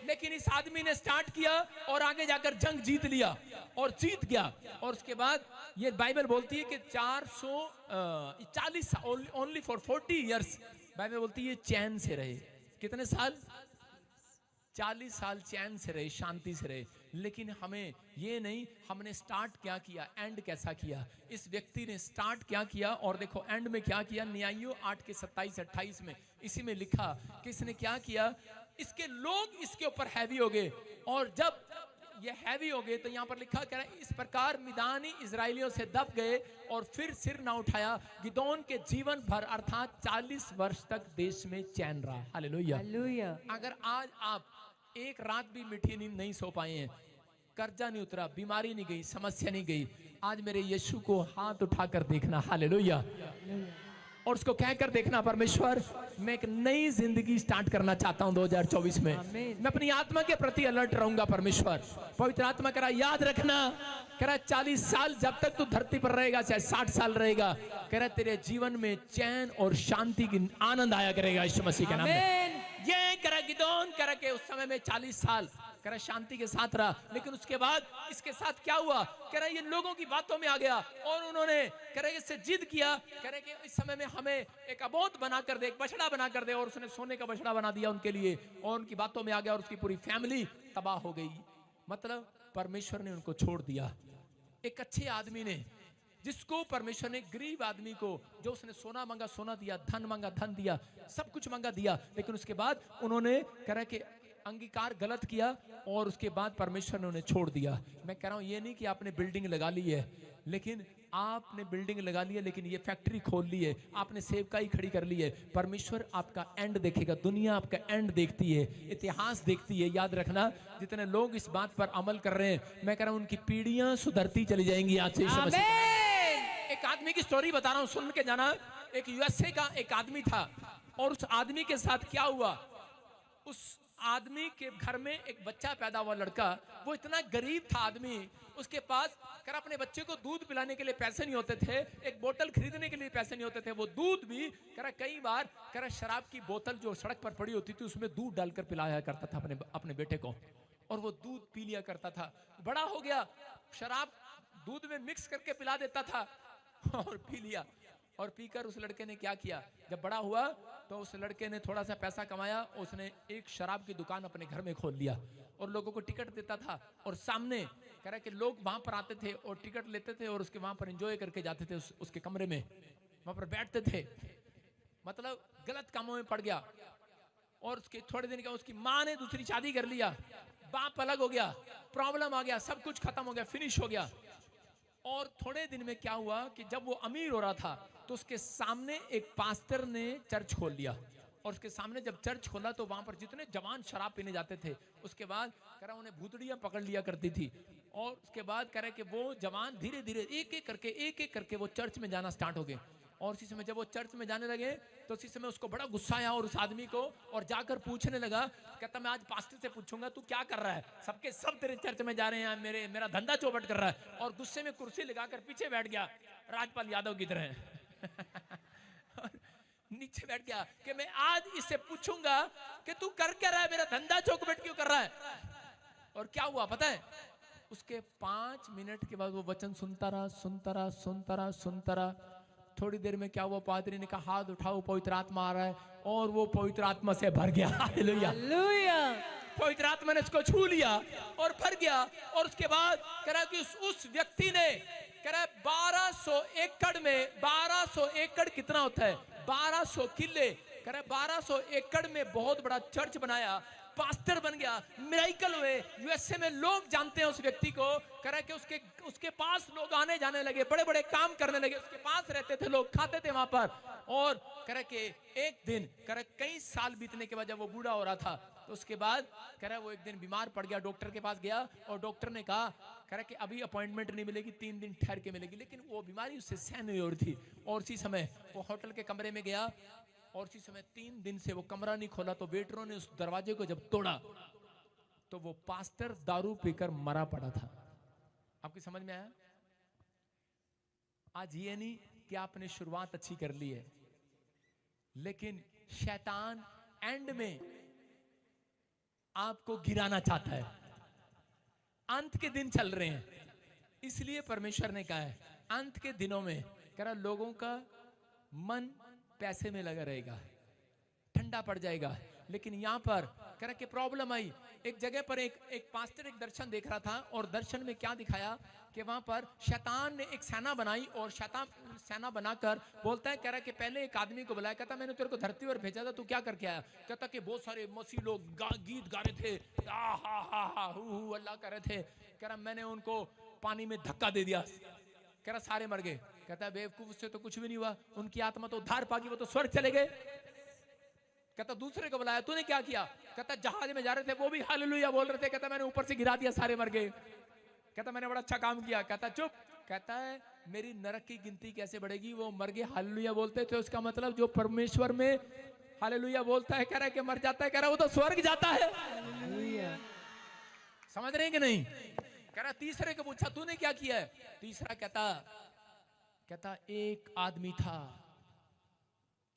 लेकिन इस आदमी ने स्टार्ट किया और आगे जाकर जंग जीत लिया और जीत गया। और उसके बाद ये बाइबल बोलती है कि 440 ओनली फॉर 40 इयर्स, बाइबल बोलती है चैन से रहे। कितने साल? 40 साल चैन से रहे, शांति से रहे। लेकिन हमें ये नहीं, हमने स्टार्ट क्या किया, एंड कैसा किया। इस व्यक्ति ने स्टार्ट क्या किया और देखो एंड में क्या किया। न्यायियों 8 के 27-28 में इसी में लिखा कि इसने क्या किया, इसके लोग इसके ऊपर हैवी हो गए। और जब ये हैवी हो गए तो यहाँ पर लिखा कह रहा है इस प्रकार मिदानी इजराइलियों से दब गए और फिर सिर ना उठाया। गिदोन के जीवन भर अर्थात 40 वर्ष तक देश में चैन रहा। हालेलुया। हालेलुया। अगर आज आप एक रात भी मीठी नींद नहीं सो पाए हैं, कर्जा नहीं उतरा, बीमारी नहीं गई, समस्या नहीं गई, आज मेरे यीशु को हाथ उठाकर देखना। हालेलुया। और उसको कहकर देखना परमेश्वर मैं एक नई जिंदगी स्टार्ट करना चाहता हूं 2024 में। मैं अपनी आत्मा के प्रति अलर्ट रहूंगा। परमेश्वर पवित्र आत्मा करा याद रखना, कह रहा 40 साल जब तक तू धरती पर रहेगा, चाहे 60 साल रहेगा, कह रहा तेरे जीवन में चैन और शांति की आनंद आया करेगा यीशु मसीह के नाम में। ये करा गिदोन करा के उस समय में 40 साल कह रहा शांति के साथ रहा। लेकिन उसके बाद इसके साथ क्या हुआ, कह रहा ये लोगों की बातों में आ गया और उन्होंने कह रहा इससे जिद किया, कह रहे कि इस समय में हमें एक अबोध बनाकर दे, एक बछड़ा बनाकर दे। और उसने सोने का बछड़ा बना दिया उनके लिए और उनकी बातों में आ गया और उसकी पूरी फैमिली तबाह हो गई। मतलब परमेश्वर ने उनको छोड़ दिया। एक अच्छे आदमी ने, जिसको परमेश्वर ने, गरीब आदमी को, जो उसने सोना मांगा सोना दिया, धन मांगा धन दिया, सब कुछ मांगा दिया, लेकिन उसके बाद उन्होंने कह रहा कि अंगीकार गलत किया और उसके बाद परमेश्वर ने उन्हें छोड़ दिया। मैं कह रहा हूं ये नहीं कि आपने बिल्डिंग लगा ली है, लेकिन आपने बिल्डिंग लगा ली है, लेकिन ये फैक्ट्री खोल ली है, आपने सेवकाई खड़ी कर ली है। परमेश्वर आपका एंड देखेगा, दुनिया आपका एंड देखती है, इतिहास देखती है। याद रखना जितने लोग इस बात पर अमल कर रहे हैं, मैं कह रहा हूं उनकी पीढ़ियां सुधरती चली जाएंगी आज से। एक आदमी की स्टोरी बता रहा हूं, सुन के जाना। एक यूएसए का एक आदमी था और उस आदमी के साथ क्या हुआ, उस आदमी के घर में एक बच्चा पैदा हुआ, लड़का। वो इतना गरीब था आदमी, उसके पास कर अपने बच्चे को दूध पिलाने के लिए पैसे नहीं होते थे, एक बोतल खरीदने के लिए पैसे नहीं होते थे। वो दूध भी कर कई बार कर शराब की बोतल जो सड़क पर पड़ी होती थी उसमें दूध डालकर पिलाया करता था अपने बेटे को, और वो दूध पी लिया करता था। बड़ा हो गया, शराब दूध में मिक्स करके पिला देता था और पी लिया। और पीकर उस लड़के ने क्या किया, जब बड़ा हुआ तो उस लड़के ने थोड़ा सा पैसा कमाया, उसने एक शराब की दुकान अपने घर में खोल लिया और लोगों को टिकट देता था। और सामने कह रहा है कि लोग वहां पर आते थे और टिकट लेते थे और उसके वहां पर एंजॉय करके जाते थे, उसके कमरे में वहां पर बैठते थे। मतलब गलत कामों में पड़ गया। और उसके थोड़े दिन का उसकी माँ ने दूसरी शादी कर लिया, बाप अलग हो गया, प्रॉब्लम आ गया, सब कुछ खत्म हो गया, फिनिश हो गया। और थोड़े दिन में क्या हुआ कि जब वो अमीर हो रहा था तो उसके सामने एक पास्टर ने चर्च खोल लिया। और उसके सामने जब चर्च खोला तो वहां पर जितने जवान शराब पीने जाते थे, उसके बाद कह रहा उन्हें भूतड़ियां पकड़ लिया करती थी। और उसके बाद कह रहे कि वो जवान धीरे धीरे एक एक करके वो चर्च में जाना स्टार्ट हो गए। और उसी समय जब वो चर्च में जाने लगे तो उसी समय उसको बड़ा गुस्सा आया और उस आदमी को, और जाकर पूछने लगा, कहता मैं आज पास्टर से पूछूंगा तू क्या कर रहा है, सबके सब तेरे चर्च में जा रहे हैं, मेरा धंधा चौपट कर रहा है। और गुस्से में कुर्सी लगाकर पीछे बैठ गया राजपाल यादव की तरह नीचे बैठ गया कि मैं आज इससे पूछूंगा कि तू कर क्या रहा है, मेरा धंधा चौपट क्यों कर रहा है। और क्या हुआ पता है, उसके 5 मिनट के बाद वो वचन सुनता रहा। थोड़ी देर में क्या हुआ, पादरी ने कहा हाथ उठाओ, पवित्र आत्मा आ रहा है, और वो पवित्र आत्मा से भर गया। हालेलुया, पवित्र आत्मा ने उसको छू लिया और भर गया। और उसके बाद कह रहा कि उस व्यक्ति ने कह रहा 1200 एकड़ में, 1200 एकड़ कितना होता है, 1200 किले, कह रहा 1200 एकड़ में बहुत बड़ा चर्च बनाया, पास्टर बन गया, मिराइकल हुए। यूएसए में लोग जानते हैं उस व्यक्ति को। कह रहा कि उसके पास लोग आने जाने लगे, बड़े बड़े काम करने लगे, उसके पास रहते थे लोग, खाते थे वहां पर। और कह रहा कि एक दिन, कह रहा कई साल बीतने के बाद जब वो बूढ़ा हो रहा था तो उसके बाद कह रहा वो एक दिन बीमार पड़ गया, डॉक्टर के पास गया और डॉक्टर ने कहा, कह रहा कि अभी अपॉइंटमेंट नहीं मिलेगी, 3 दिन ठहर के मिलेगी। लेकिन वो बीमारी उससे सहन नहीं हो रही थी। और उसी समय वो होटल के कमरे में गया और उसी समय 3 दिन से वो कमरा नहीं खोला। तो वेटरों ने उस दरवाजे को जब तोड़ा तो वो पास्टर दारू पीकर मरा पड़ा था। आपकी समझ में आया? आज ये नहीं कि आपने शुरुआत अच्छी कर ली है, लेकिन शैतान एंड में आपको गिराना चाहता है। अंत के दिन चल रहे हैं, इसलिए परमेश्वर ने कहा है अंत के दिनों में कह रहा लोगों का मन पैसे में लगा रहेगा, ठंडा पड़ जाएगा। लेकिन यहां पर कह रहा कि प्रॉब्लम आई। एक जगह पर एक पास्टर एक दर्शन देख रहा था और दर्शन में क्या दिखाया कि वहां पर शैतान ने एक सेना बनाई और शैतान सेना बनाकर बोलता है, कह रहा कि पहले एक आदमी को बुलाया, कहता मैंने तेरे को धरती पर भेजा था, तू क्या करके आया? कहता कि बहुत सारे मसीह लोग गीत गा रहे थे, हा हा हा हु अल्लाह कर रहे थे। कह रहा मैंने उनको पानी में धक्का दे दिया, कह रहा सारे मर गए। कहता है बेवकूफ, उससे तो कुछ भी नहीं हुआ, उनकी आत्मा तो उद्धार पागी, वो तो स्वर्ग चले गए। कहता दूसरे को बुलाया, तूने क्या किया? कहता जहाज में जा रहे थे, वो भी हालेलुया बोल रहे थे, कहता मैंने ऊपर से गिरा दिया, सारे मर गए। कहता मैंने बड़ा अच्छा काम किया। कहता चुप। कहता है मेरी नरक की गिनती कैसे बढ़ेगी, वो मर गए हालेलुया बोलते थे। उसका मतलब जो परमेश्वर में हालेलुया बोलता है, कह रहा है कि मर जाता है, कह रहा वो तो स्वर्ग जाता है। समझ रहे हैं कि नहीं? कह रहा तीसरे को पूछा तूने क्या किया है? तीसरा कहता एक आदमी था,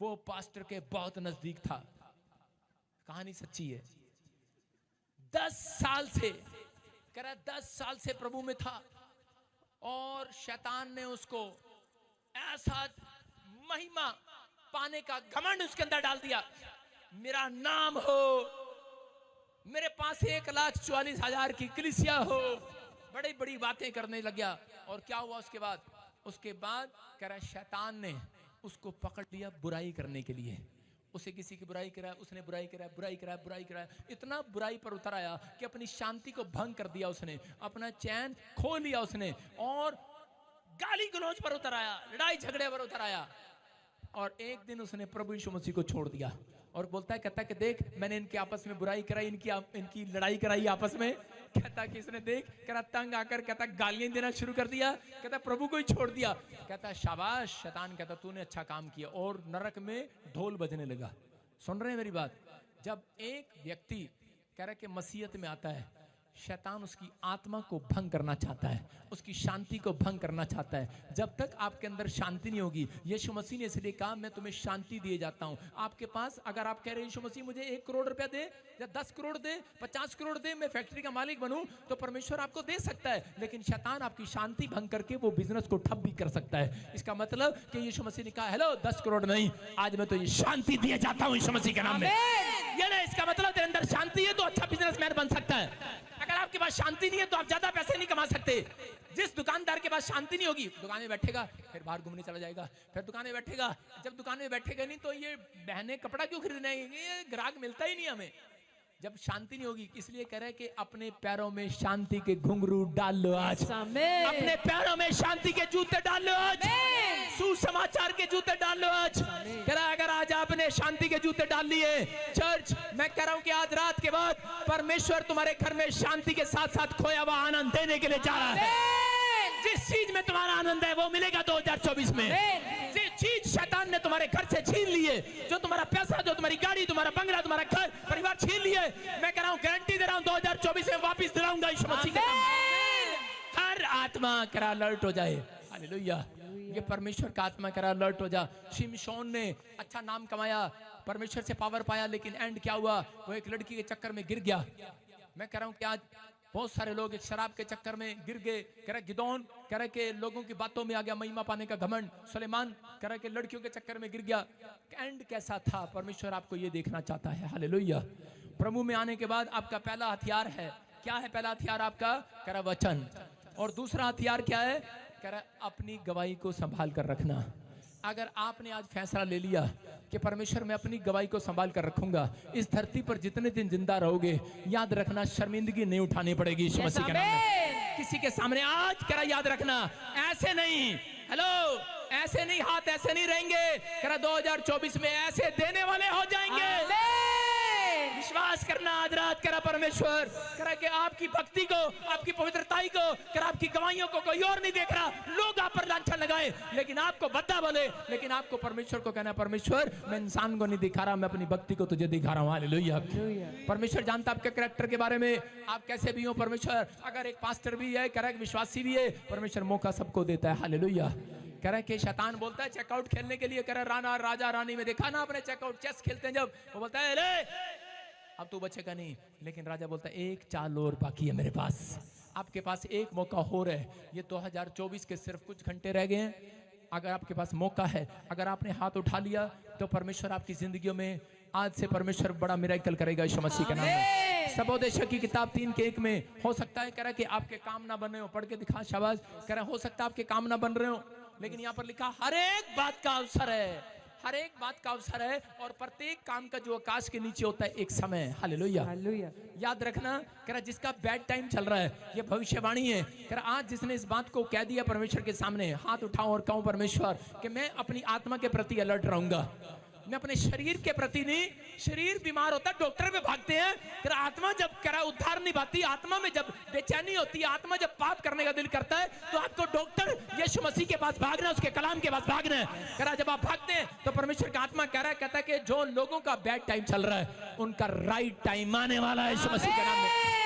वो पास्टर के बहुत नजदीक था। कहानी सच्ची है। 10 साल से, कह रहा 10 साल से प्रभु में था और शैतान ने उसको ऐसा महिमा पाने का घमंड उसके अंदर डाल दिया। मेरा नाम हो, मेरे पास 1,44,000 की कलीसिया हो, बड़ी बड़ी बातें करने लग गया। और क्या हुआ उसके बाद कह रहा शैतान ने उसको पकड़ लिया बुराई करने के लिए। उसे किसी की बुराई कराया, उसने बुराई कराया, इतना बुराई पर उतर आया कि अपनी शांति को भंग कर दिया उसने, अपना चैन खो लिया उसने, और गाली गलौज पर उतर आया, लड़ाई झगड़े पर उतर आया। और एक दिन उसने प्रभु यीशु मसीह को छोड़ दिया और बोलता है, कहता कि देख मैंने इनके आपस में बुराई कराई, इनकी लड़ाई कराई आपस में। कहता कि इसने देख, कहता तंग आकर कहता गालियां देना शुरू कर दिया, कहता प्रभु को ही छोड़ दिया। कहता शाबाश शैतान, कहता तूने अच्छा काम किया। और नरक में ढोल बजने लगा। सुन रहे हैं मेरी बात? जब एक व्यक्ति कह रहा कि मसीहत में आता है, शैतान उसकी आत्मा को भंग करना चाहता है, उसकी शांति को भंग करना चाहता है। जब तक आपके अंदर शांति नहीं होगी, यीशु मसीह ने इसलिए कहा मैं तुम्हें शांति दिए जाता हूं। आपके पास अगर आप कह रहे हैं यीशु मसीह मुझे 1 करोड़ रुपया दे या 10 करोड़ दे, 50 करोड़ दे, मैं फैक्ट्री का मालिक बनूं, तो परमेश्वर आपको दे सकता है। लेकिन शैतान आपकी शांति भंग करके वो बिजनेस को ठप भी कर सकता है। इसका मतलब कि यीशु मसीह ने कहा हेलो 10 करोड़ नहीं, आज मैं तो ये शांति दिए जाता हूं यीशु मसीह के नाम में। ये ना इसका मतलब तेरे अंदर शांति है तो अच्छा बिजनेसमैन बन सकता है। अगर आपके पास शांति नहीं है तो आप ज्यादा पैसे नहीं कमा सकते। जिस दुकानदार के पास शांति नहीं होगी, दुकान में बैठेगा, फिर बाहर घूमने चला जाएगा, फिर दुकान में बैठेगा। जब दुकान में बैठेगा नहीं तो ये बहनें कपड़ा क्यों खरीदने, ये ग्राहक मिलता ही नहीं हमें जब शांति नहीं होगी। इसलिए कह रहे हैं कि अपने पैरों में शांति के घुंघरू डाल लो आज, अपने पैरों में शांति के जूते डाल लो आज, सुसमाचार के जूते डाल लो आज। कह रहा अगर आज आपने शांति के जूते डाल लिए चर्च, मैं कह रहा हूं कि आज रात के बाद परमेश्वर तुम्हारे घर में शांति के साथ साथ खोया हुआ आनंद देने के लिए जा रहा है। जिस चीज में तुम्हारा आनंद है वो मिलेगा 2024 में। एक चीज शैतान ने तुम्हारे घर से छीन ली है, जो तुम्हारा पैसा, जो तुम्हारी गाड़ी, तुम्हारा बंगला, तुम्हारा घर परिवार छीन लिए, मैं कह रहा हूं, गारंटी दे रहा हूं 2024 में वापस दिलाऊंगा यीशु मसीह के नाम में। हर आत्मा करा अलर्ट हो जाए। हालेलुया। ये परमेश्वर का आत्मा करा अलर्ट हो जा। शिमशोन ने अच्छा नाम कमाया, परमेश्वर से पावर पाया, लेकिन एंड क्या हुआ? वो एक लड़की के चक्कर में गिर गया। मैं कह रहा हूं कि आज बहुत सारे लोग एक शराब के चक्कर में गिर गए। कह रहे गिदोन कह रहे कि लोगों की बातों में आ गया महिमा पाने का घमंड। सुलेमान कह रहे कि लड़कियों के चक्कर में गिर गया। एंड कैसा था? परमेश्वर आपको ये देखना चाहता है। हालेलुया। प्रभु में आने के बाद आपका पहला हथियार है, क्या है पहला हथियार आपका? कह रहा वचन। और दूसरा हथियार क्या है? कह रहा अपनी गवाही को संभाल कर रखना। अगर आपने आज फैसला ले लिया कि परमेश्वर मैं अपनी गवाही को संभाल कर रखूंगा, इस धरती पर जितने दिन जिंदा रहोगे, याद रखना शर्मिंदगी नहीं उठानी पड़ेगी यीशु मसीह के नाम में। किसी के सामने आज करा याद रखना, ऐसे नहीं, हेलो, ऐसे नहीं, हाथ ऐसे नहीं रहेंगे। करा 2024 में ऐसे देने वाले हो जाएंगे। विश्वास करना आज रात करा परमेश्वर करा कि आपकी भक्ति को, आपकी पवित्रताई को, करा आपकी गवाहियों को कोई और नहीं देख रहा। लोग आप पर लांछन लगाए, लेकिन आपको बद्दा बोले, लेकिन आपको परमेश्वर को कहना, परमेश्वर मैं इंसान को नहीं दिखा रहा, मैं अपनी भक्ति को तुझे दिखा रहा हूँ। हालेलुया। परमेश्वर जानता आपके कैरेक्टर के बारे में, आप कैसे भी हो। परमेश्वर अगर एक पास्टर भी है, करा एक विश्वासी भी है, परमेश्वर मौका सबको देता है। हालेलुया। कह रहे कि शैतान बोलता है चेकआउट खेलने के लिए, कह रहे राणा राजा रानी में देखा ना आपने, चेकआउट चेस खेलते हैं जब, वो बोलता है ले अब तू बचेगा नहीं, लेकिन राजा बोलता है एक चाल और बाकी है मेरे पास, आपके पास एक मौका हो रहा है। ये 2024 के सिर्फ कुछ घंटे रह गए हैं, अगर आपके पास मौका है, अगर आपने हाथ उठा लिया तो परमेश्वर आपकी जिंदगियों में आज से परमेश्वर बड़ा मिरेकल करेगा यीशु मसीह के नाम में। सबोदेशक की किताब 3:1 में हो सकता है कह रहा कि आपके काम ना बन रहे हो, पढ़ के दिखा शाबाश, कह रहा हो सकता है आपके काम ना बन रहे हो, लेकिन यहाँ पर लिखा हर एक बात का अवसर है, हर एक बात का अवसर है, और प्रत्येक काम का जो आकाश के नीचे होता है एक समय है। हालेलुया। याद रखना कह रहा जिसका बैड टाइम चल रहा है, ये भविष्यवाणी है। कह रहा आज जिसने इस बात को कह दिया परमेश्वर के सामने, हाथ उठाऊं और कहूं परमेश्वर कि मैं अपनी आत्मा के प्रति अलर्ट रहूंगा, मैं अपने शरीर के प्रति नहीं। शरीर बीमार होता है, डॉक्टर पे भागते हैं, फिर आत्मा जब करा उद्धार नहीं पाती, आत्मा में जब बेचैनी होती है, आत्मा जब पाप करने का दिल करता है, तो आपको डॉक्टर यीशु मसीह के पास भागना, उसके कलाम के पास भागना है। करा जब आप भागते हैं तो परमेश्वर का आत्मा कह रहा है, कहता है कि जो लोगों का बैड टाइम चल रहा है उनका राइट टाइम आने वाला है यीशु मसीह के नाम में।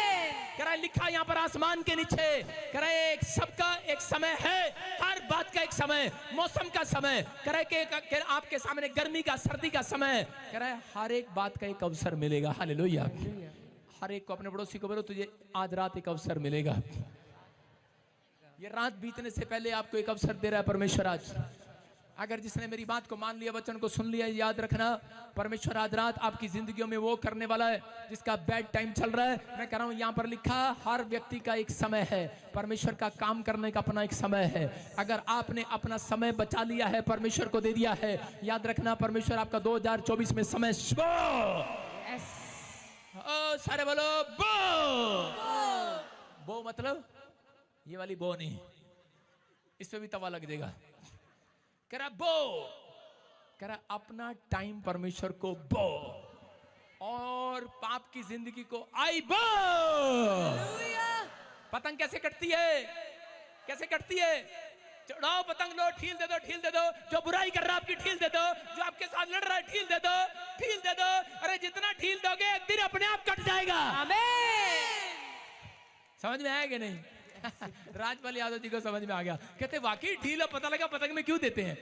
कह रहा है लिखा यहाँ पर आसमान के नीचे, कह रहा है एक सबका एक समय है, हर बात का एक समय, मौसम का समय, कह रहा है कि आपके सामने गर्मी का, सर्दी का समय, कह रहा है हर एक बात का एक अवसर मिलेगा। हालेलुया। हर एक को, अपने पड़ोसी को बोलो तुझे आज रात एक अवसर मिलेगा। ये रात बीतने से पहले आपको एक अवसर दे रहा है परमेश्वर आज। अगर जिसने मेरी बात को मान लिया, वचन को सुन लिया, याद रखना परमेश्वर आज रात आपकी जिंदगियों में वो करने वाला है जिसका बैड टाइम चल रहा है। मैं कह रहा हूं यहाँ पर लिखा हर व्यक्ति का एक समय है, परमेश्वर का काम करने का अपना एक समय है। अगर आपने अपना समय बचा लिया है, परमेश्वर को दे दिया है, याद रखना परमेश्वर आपका 2024 में समय सारे बोलो बो मतलब ये वाली बो नहीं, इस पे भी तवा लग जाएगा। करा बो, करा अपना टाइम परमेश्वर को बो, और पाप की जिंदगी को आई बो। पतंग कैसे कटती है? कैसे कटती है? चढ़ाओ पतंग, लो ठील दे दो, ठील दे दो। जो बुराई कर रहा है आपकी ठील दे दो, जो आपके साथ लड़ रहा है ठील दे दो, ठील दे दो। अरे जितना ठील दोगे एक दिन अपने आप कट जाएगा। आमीन। समझ में आया कि नहीं? राजपाल यादव जी को समझ में आ गया, कहते वाकई ढील, पता लगा पतंग में क्यों देते हैं।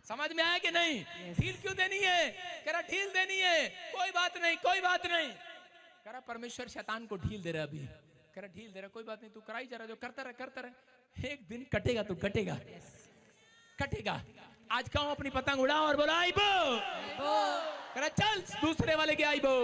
समझ में आया कि नहीं? ढील क्यों देनी है? कह रहा ढील देनी है, कोई बात नहीं, कोई बात नहीं। कह रहा परमेश्वर शैतान को ढील दे रहा अभी, कह रहा ढील दे रहा, कोई बात नहीं, तू कराई जा रहा, जो करता रहे करता रहे, एक दिन कटेगा, तू कटेगा, कटेगा। आज कहूं अपनी पतंग उड़ाओ और बोला आई बो। कह रहा चल दूसरे वाले के आई बो।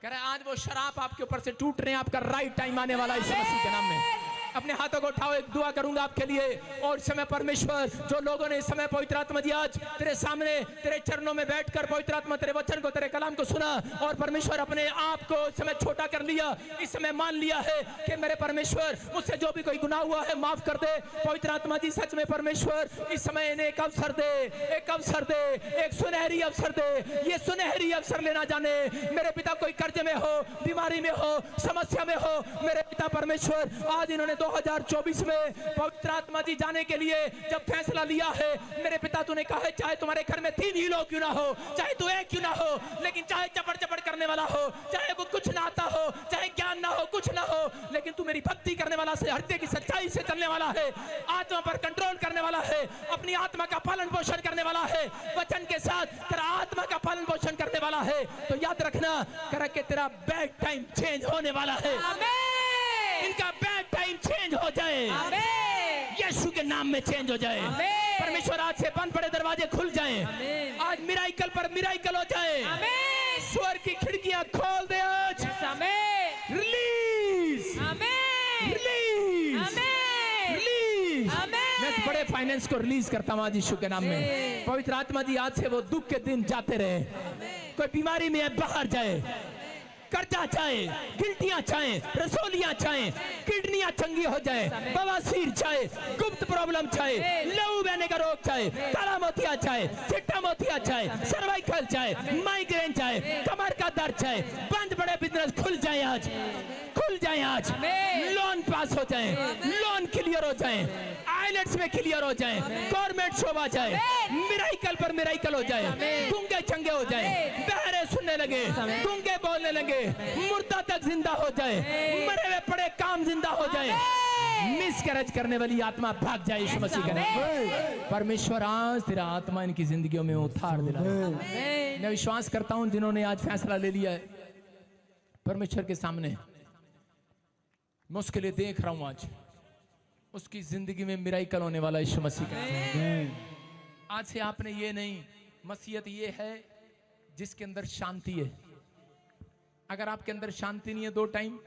कह रहे आज वो शराब आपके ऊपर से टूट रहे हैं, आपका राइट टाइम आने वाला है यीशु मसीह के नाम में। अपने हाथों को उठाओ, एक दुआ करूंगा आपके लिए। और समय परमेश्वर जो लोगों ने इस समय पवित्र आत्मा जी आज तेरे सामने तेरे चरणों में बैठकर पवित्र आत्मा तेरे वचन को, तेरे कलाम को सुना, और परमेश्वर अपने आप को इस समय छोटा कर लिया, इस समय मान लिया है कि मेरे परमेश्वर मुझसे जो भी कोई गुनाह हुआ है माफ कर दे। पवित्र आत्मा जी सच में परमेश्वर इस समय इन्हें एक अवसर दे, एक अवसर दे, एक सुनहरी अवसर दे। ये सुनहरी अवसर लेना जाने मेरे पिता कोई कर्ज में हो, बीमारी में हो, समस्या में हो, मेरे पिता परमेश्वर आज इन्होंने 2024 में पवित्र आत्मा जी जाने के लिए जब फैसला लिया है, मेरे पिता तूने कहा है चाहे तुम्हारे घर में 3 ही लोग क्यों ना हो, चाहे तू एक क्यों ना हो, लेकिन चाहे चपड़ चपड़ करने वाला हो, चाहे वो कुछ ना आता हो, चाहे ज्ञान ना हो, कुछ ना हो, लेकिन तू मेरी भक्ति करने वाला से, हृदय की सच्चाई से चलने वाला है, आत्मा पर कंट्रोल करने वाला है, अपनी आत्मा का पालन पोषण करने वाला है, वचन के साथ तेरा आत्मा का पालन पोषण करने वाला है, तो याद रखना कर के तेरा बैड टाइम चेंज होने वाला है। इनका बैड टाइम चेंज हो जाए, यीशु के नाम में चेंज हो जाए। परमेश्वर आज से बंद पड़े दरवाजे खुल जाएं, आज मिराइकल पर मिराइकल हो जाए, स्वर्ग की खिड़कियां खोल दे आज, रिलीज रिलीज रिलीज। मैं बड़े फाइनेंस को रिलीज करता हूँ आज यीशु के नाम में। पवित्र आत्मा जी आज से वो दुख के दिन जाते रहे, कोई बीमारी में बाहर जाए, कर्जा चाहे, गिल्टियां चाहे, रसोलियां चाहे, किडनियां चंगी हो जाए, बवासीर चाहे, गुप्त प्रॉब्लम चाहे, लहू बहने का रोग चाहे, काला मोतिया चाहे, चिट्टा मोतिया चाहे, सर्वाइकल चाहे, माइग्रेन चाहे, कमर का दर्द चाहे, बंद बड़े बिजनेस खुल जाए आज, खुल जाए आज, लोन पास हो जाए, लोन क्लियर हो जाए, आइलेट्स में क्लियर हो जाए, गवर्नमेंट शोभा जाए, मिराइकल पर मिराइकल हो जाए, गूंगे चंगे हो जाए, बहरे सुनने लगे, गूंगे बोलने लगे, मुर्दा तक जिंदा हो जाए, मरे हुए पड़े काम जिंदा हो जाए, मिसकैरेज करने वाली आत्मा भाग जाए यीशु मसीह के नाम में। परमेश्वर आज तेरा आत्मा इनकी जिंदगियों में उतार दिला। मैं विश्वास करता हूं जिन्होंने आज फैसला ले लिया है परमेश्वर के सामने, मैं उसके लिए देख रहा हूं आज उसकी जिंदगी में मिराइकल होने वाला यीशु मसीह का। आज से आपने ये नहीं, मसीहत ये है जिसके अंदर शांति है। अगर आपके अंदर शांति नहीं है, 2 टाइम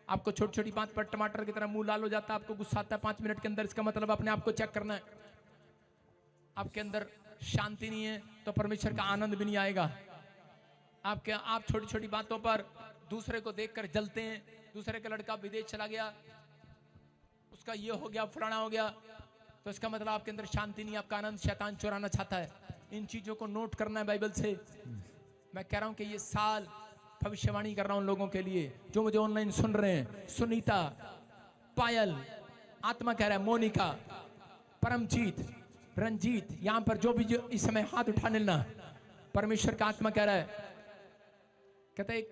आपको छोटी छोटी बात पर टमाटर की तरह मुंह लाल हो जाता है, आपको गुस्सा आता है 5 मिनट के अंदर, इसका मतलब अपने आप को चेक करना है। आपके अंदर शांति नहीं है तो परमेश्वर का आनंद भी नहीं आएगा। आप छोटी छोटी बातों पर दूसरे को देखकर जलते हैं, दूसरे का लड़का विदेश चला गया, उसका ये हो गया, फलाना हो गया, तो इसका मतलब आपके अंदर शांति नहीं, आपका आनंद शैतान चुराना चाहता है। इन चीजों को नोट करना है बाइबल से। मैं कह रहा हूं कि ये साल भविष्यवाणी कर रहा हूं लोगों के लिए जो मुझे ऑनलाइन सुन रहे हैं, सुनीता, पायल, आत्मा कह रहा है, मोनिका, परमजीत, रंजीत, यहां पर जो भी जो इस समय हाथ उठा लेना, परमेश्वर का आत्मा कह रहा है, कहता है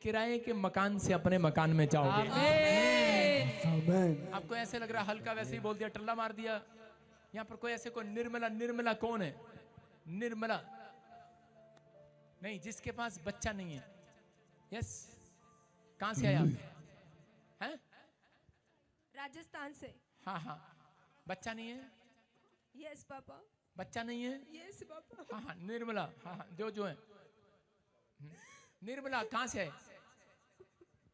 किराए के मकान से अपने मकान में जाओगे। आपको ऐसे लग रहा हल्का वैसे ही बोल दिया, टल्ला मार दिया। यहाँ पर कोई ऐसे कोई निर्मला, निर्मला कौन है? निर्मला नहीं, जिसके पास बच्चा नहीं है। यस, कहां से आया? हैं? राजस्थान से। हाँ हाँ, बच्चा नहीं है? Yes papa. बच्चा नहीं है? Yes papa. हाँ हाँ, निर्मला, हाँ हाँ, जो है निर्मला, कहां से है?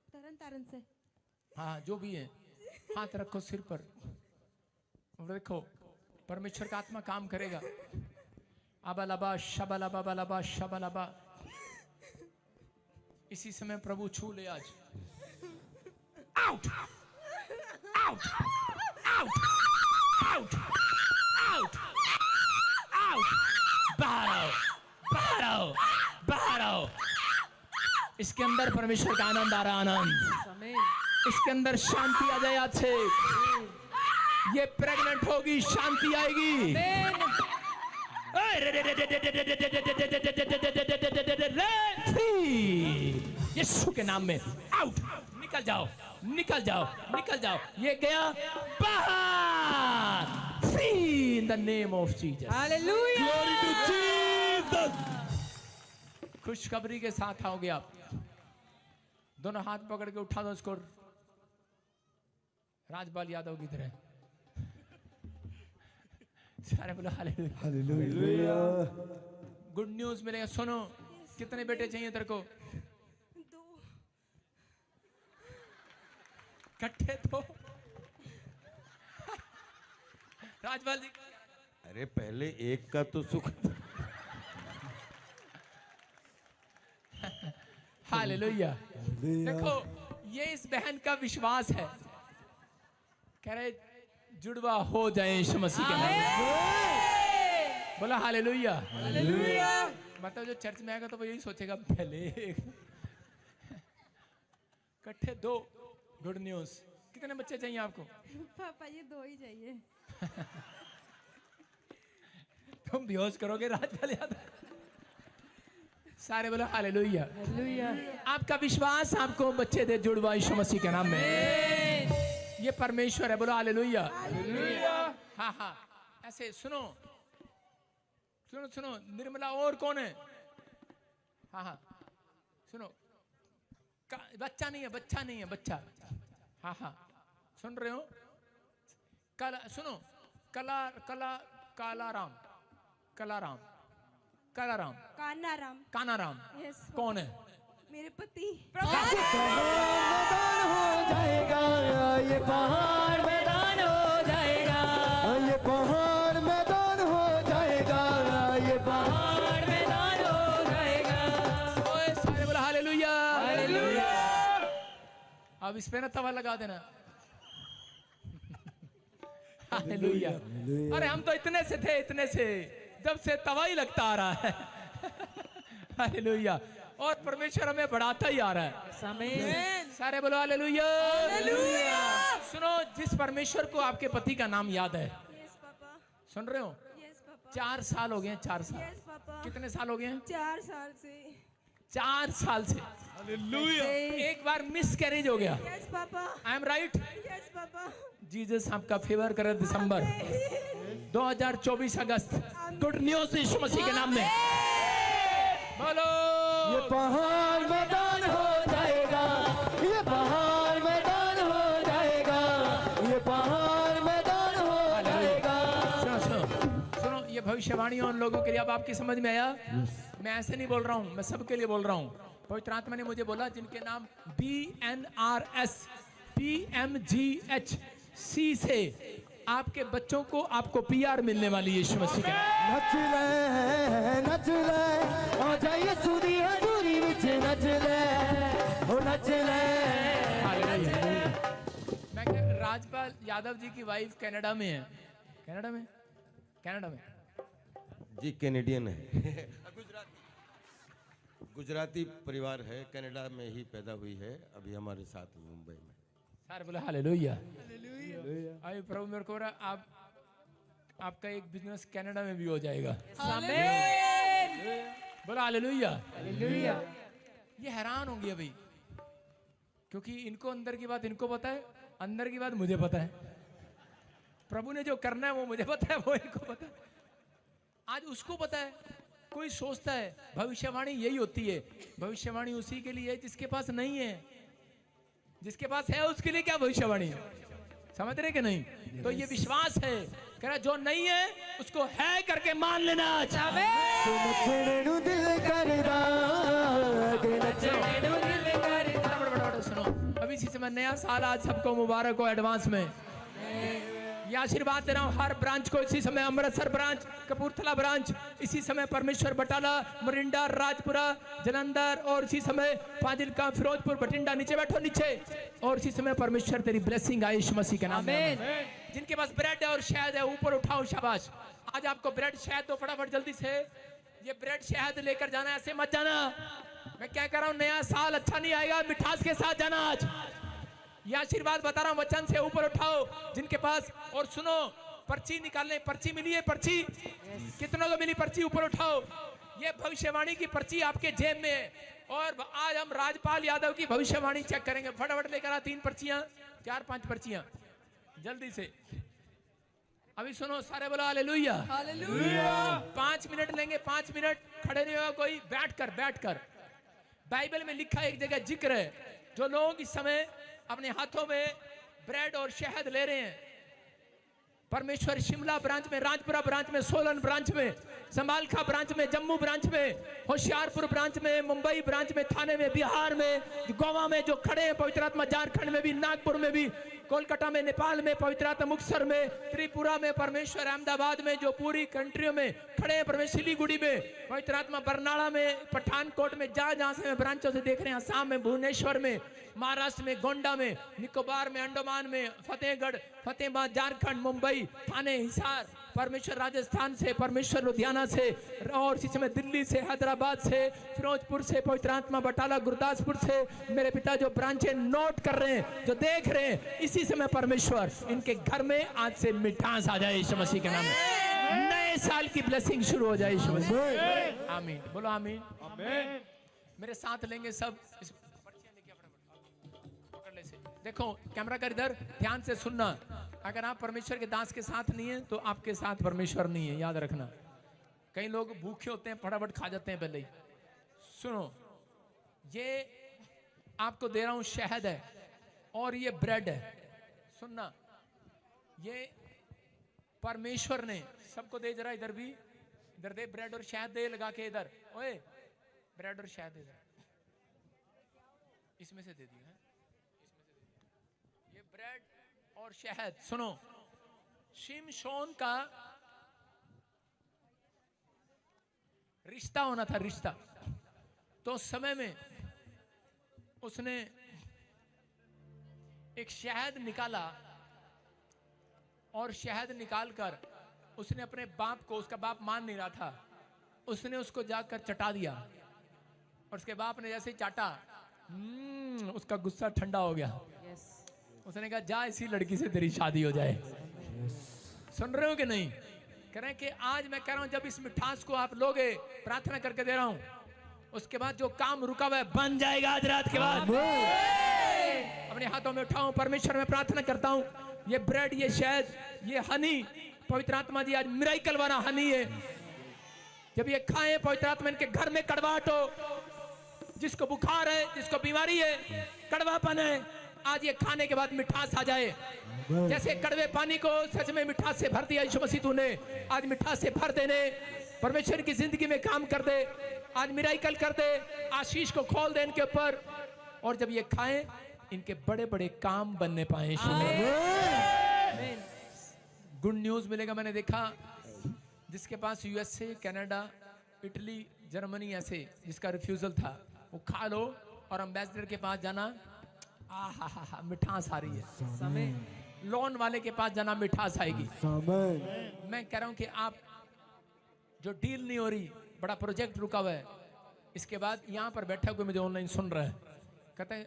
तरन तारण से। हाँ, जो भी है, हाथ रखो सिर पर, देखो परमेश्वर का आत्मा काम करेगा। अबलबा शबलबा बलबा शबलबा, इसी समय प्रभु छू ले आज। Out out out out out out, बाहर आओ, बाहर आओ, बाहर आओ। इसके अंदर परमेश्वर का आनंद आ रहा, आनंद, इसके अंदर शांति आ जाए आज से। ये प्रेग्नेंट होगी, शांति आएगी। यीशु के नाम में आउट, निकल जाओ, निकल जाओ, निकल जाओ। ये गया बाहर, free in the name of Jesus. Hallelujah, glory to Jesus. खुशखबरी के साथ आओगे आप, दोनों हाथ पकड़ के उठा दो उसको। राजपाल यादव की तरह सारे बोलो हालेलुया, हालेलुया। गुड न्यूज मिलेगा। सुनो, कितने बेटे चाहिए तेरे को? 2। इकट्ठे 2? राजपाल जी, अरे पहले एक का तो सुख। हालेलुया। देखो, ये इस बहन का विश्वास है, कह रहे जुड़वा हो जाए यीशु मसीह के नाम में। बोला हालेलुया। मतलब जो चर्च में आएगा तो वो यही सोचेगा पहले इकट्ठे 2। गुड न्यूज, कितने बच्चे चाहिए आपको? पापा ये 2 ही चाहिए। तुम बेहोश करोगे राजपाल यादव। सारे बोलो हालेलुया। आपका विश्वास आपको बच्चे दे जुड़वा यीशु मसीह के नाम में। ये परमेश्वर है, बोलो हालेलुया। हाँ हाँ, ऐसे सुनो सुनो सुनो, निर्मला और कौन है? हाँ हाँ सुनो, बच्चा नहीं है, बच्चा नहीं है, बच्चा। हाँ हाँ सुन रहे हो? सुनो, कला कला कालाराम, कालाराम, कालाराम, कानाराम। कानाराम यस कौन है? मेरे पति। मैदान हो जाएगा, ये पहाड़ मैदान हो जाएगा, ये पहाड़ मैदान हो जाएगा, ये पहाड़ मैदान हो जाएगा। ओए सारे बोला हालेलुया। हालेलुया। अब इस पे ना तवा लगा देना। हालेलुया। अरे हम तो इतने से थे, इतने से, जब से तवा ही लगता आ रहा है। हालेलुया। और परमेश्वर हमें बढ़ाता ही आ रहा है। सारे बोलो हालेलुया। सुनो, जिस परमेश्वर को आपके पति का नाम याद है, यस पापा। सुन रहे हो? Yes papa. 4 साल हो गए हैं, 4 साल। Yes papa. कितने साल हो गए हैं? 4 साल से। 4 साल से। एक बार मिस कैरेज हो गया। Yes papa. I am right? Yes papa. Jesus आपका फेवर करे। दिसंबर 2024 अगस्त, गुड न्यूज यीशु मसीह के नाम में बोलो। ये पहाड़ मैदान हो जाएगा, ये पहाड़ मैदान हो जाएगा, ये पहाड़ मैदान हो जाएगा। सुनो सुनो सुनो, ये भविष्यवाणी उन लोगों के लिए। अब आपकी समझ में आया? मैं ऐसे नहीं बोल रहा हूँ, मैं सबके लिए बोल रहा हूँ। पवित्र आत्मा ने मुझे बोला जिनके नाम BNRS PMGHC से आपके बच्चों को आपको PR मिलने वाली है यीशु मसीह के नाम। नच ले, आ जाइए सूदी हजूरी विच नच ले, ओ नच ले। मैं क्या, राजपाल यादव जी की वाइफ कनाडा में है। कनाडा में? कनाडा में जी कैनेडियन है। गुजराती परिवार है, कनाडा में ही पैदा हुई है, अभी हमारे साथ मुंबई में। सारे बोले हालेलुया। अभी प्रभु मेरे को रहा, आपका एक बिजनेस कनाडा में भी हो जाएगा। बोला हालेलुया। ये हैरान होंगे अभी, क्योंकि इनको अंदर की बात इनको पता है, अंदर की बात मुझे पता है। प्रभु ने जो करना है वो मुझे पता है, वो इनको पता है। आज उसको पता है। कोई सोचता है भविष्यवाणी यही होती है, भविष्यवाणी उसी के लिए है जिसके पास नहीं है। जिसके पास है उसके लिए क्या भविष्यवाणी? समझ रहे कि नहीं? तो ये विश्वास है, कह रहा जो नहीं है उसको है करके मान लेना। सुनो, अभी इसी समय नया साल, आज सबको मुबारक हो एडवांस में। ये आशीर्वाद दे रहा हूँ हर ब्रांच को इसी समय, अमृतसर ब्रांच, कपूरथला ब्रांच, इसी समय परमेश्वर बटाला, मोरिंडा, राजपुरा, जलंधर, और इसी समय फाजिलका, फिरोजपुर, बठिंडा, नीचे बैठो नीचे। और इसी समय परमेश्वर तेरी ब्लेसिंग आए यीशु मसीह के नाम में। जिनके पास ब्रेड है और शहद है ऊपर उठाओ, शाबाश। आज आपको ब्रेड शहद दो फटाफट जल्दी से। ये ब्रेड शहद लेकर जाना, ऐसे मत जाना। मैं क्या कर रहा हूँ, नया साल अच्छा नहीं आएगा, मिठास के साथ जाना। आज ये आशीर्वाद बता रहा हूँ, वचन से ऊपर उठाओ जिनके पास। और सुनो, पर्ची निकालने, पर्ची मिली है? पर्ची कितनों को मिली? पर्ची ऊपर उठाओ। ये भविष्यवाणी की पर्ची आपके जेब में है। और आज हम राजपाल यादव की भविष्यवाणी चेक करेंगे। फटाफट लेकर आ, 3 पर्चियां, 4-5 पर्चियां जल्दी से। अभी सुनो, सारे बोलो हालेलुया। 5 मिनट लेंगे, 5 मिनट। खड़े नहीं होगा कोई, बैठकर बैठकर। बाइबल में लिखा एक जगह जिक्र है, जो लोग इस समय अपने हाथों में ब्रेड और शहद ले रहे हैं, परमेश्वर शिमला ब्रांच में, राजपुरा ब्रांच में, सोलन ब्रांच में, समालखा ब्रांच में, जम्मू ब्रांच में, होशियारपुर ब्रांच में, मुंबई ब्रांच में, थाने में, बिहार में, गोवा में जो खड़े हैं, पवित्र आत्मा झारखंड में भी, नागपुर में भी, कोलकाता में, नेपाल में, पवित्र आत्मा मुक्तसर में, त्रिपुरा में, परमेश्वर अहमदाबाद में, जो पूरी कंट्रियों में खड़े हैं, परमेश्वर सिलीगुड़ी में, पवित्र आत्मा बरनाला में, पठानकोट में, जहां से ब्रांचों से देख रहे हैं, असम में, भुवनेश्वर में, महाराष्ट्र में, गोंडा में, निकोबार में, अंडमान में, फतेहगढ़, फतेहाबाद, झारखंड, मुंबई, थाने, हिसार, परमेश्वर राजस्थान से, परमेश्वर लुधियाना लुधियाना से और इसी समय दिल्ली से, हैदराबाद से, फिरोजपुर से, पवित्र आत्मा बटाला गुरदासपुर से मेरे पिता जो ब्रांचें नोट कर रहे हैं, जो देख रहे हैं, इसी समय परमेश्वर इनके घर में आज से मिठास आ जाए यीशु मसीह के नाम में। नए साल की ब्लेसिंग शुरू हो जाए यीशु मसीह। आमीन, बोलो आमीन। मेरे साथ लेंगे सब इस पर्चियां लेके अपना पकड़ ले से। देखो कैमरा कर इधर, ध्यान से सुनना। अगर आप परमेश्वर के दास के साथ नहीं है तो आपके साथ परमेश्वर नहीं है, याद रखना। कई लोग भूखे होते हैं, फटाफट खा जाते हैं पहले ही। सुनो, ये आपको दे रहा हूं शहद है और ये ब्रेड है। सुनना, ये परमेश्वर ने सबको दे, जरा इधर भी, इधर दे ब्रेड और शहद दे, लगा के इधर। ओए ब्रेड और शहद इधर, इसमें से दे दिया है, इसमें से दे दिया। ये ब्रेड और शहद। सुनो, शिमशोन का रिश्ता होना था, रिश्ता। तो उस समय में उसने एक शहद निकाला और शहद निकालकर उसने अपने बाप को, उसका बाप मान नहीं रहा था, उसने उसको जाकर चटा दिया। और उसके बाप ने जैसे ही चाटा, उसका गुस्सा ठंडा हो गया। उसने कहा जा इसी लड़की से तेरी शादी हो जाए। सुन रहे हो कि नहीं? कह रहे हैं कि आज मैं कह रहा हूं, जब इस मिठास को आप लोगे, प्रार्थना करके दे रहा हूं, उसके बाद जो काम रुका हुआ है बन जाएगा आज रात के बाद। अपने हाथों में उठाऊं, परमेश्वर में प्रार्थना करता हूं, ये ब्रेड, ये शहद, ये हनी, पवित्र आत्मा जी आज मिराइकल वाला हनी है। जब ये खाएं, पवित्र आत्मा इनके घर में कड़वाहट हो, जिसको बुखार है, जिसको बीमारी है, कड़वापन है, आज ये खाने के बाद मिठास आ जाए। जैसे कड़वे पानी को सच में मिठास से भर दिया यीशु मसीह, तूने आज मिठास से भर देने, परमेश्वर की जिंदगी में काम कर दे, आज मिराइकल कर दे, आशीष को खोल दे इनके ऊपर। और जब ये खाएं, इनके बड़े बड़े काम बनने पाए यीशु में। गुड न्यूज मिलेगा। मैंने देखा जिसके पास यूएसए, कनाडा, इटली, जर्मनी ऐसे जिसका रिफ्यूजल था, वो खा लो और एम्बेसडर के पास जाना, आहा मिठास आ रही है। लोन वाले के पास जाना, मिठास आएगी। मैं कह रहा हूं कि आप जो डील नहीं हो रही, बड़ा प्रोजेक्ट रुका हुआ है, इसके बाद यहाँ पर बैठा कोई मुझे ऑनलाइन सुन रहा है, कहता है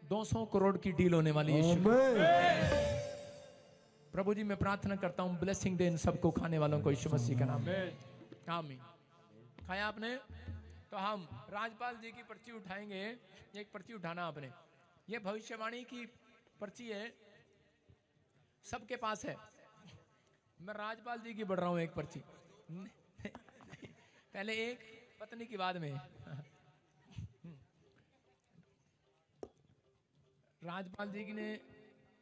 200 करोड़ की डील होने वाली है। प्रभु जी मैं प्रार्थना करता हूँ, ब्लेसिंग दे इन सबको खाने वालों को यीशु मसीह का नाम में। आमीन। खाया आपने? तो हम राजपाल जी की पर्ची उठाएंगे। एक पर्ची उठाना आपने, ये भविष्यवाणी की पर्ची है, सबके पास है। मैं राजपाल जी की बढ़ रहा हूं एक पर्ची। पहले एक पत्नी की बाद में। राजपाल जी की ने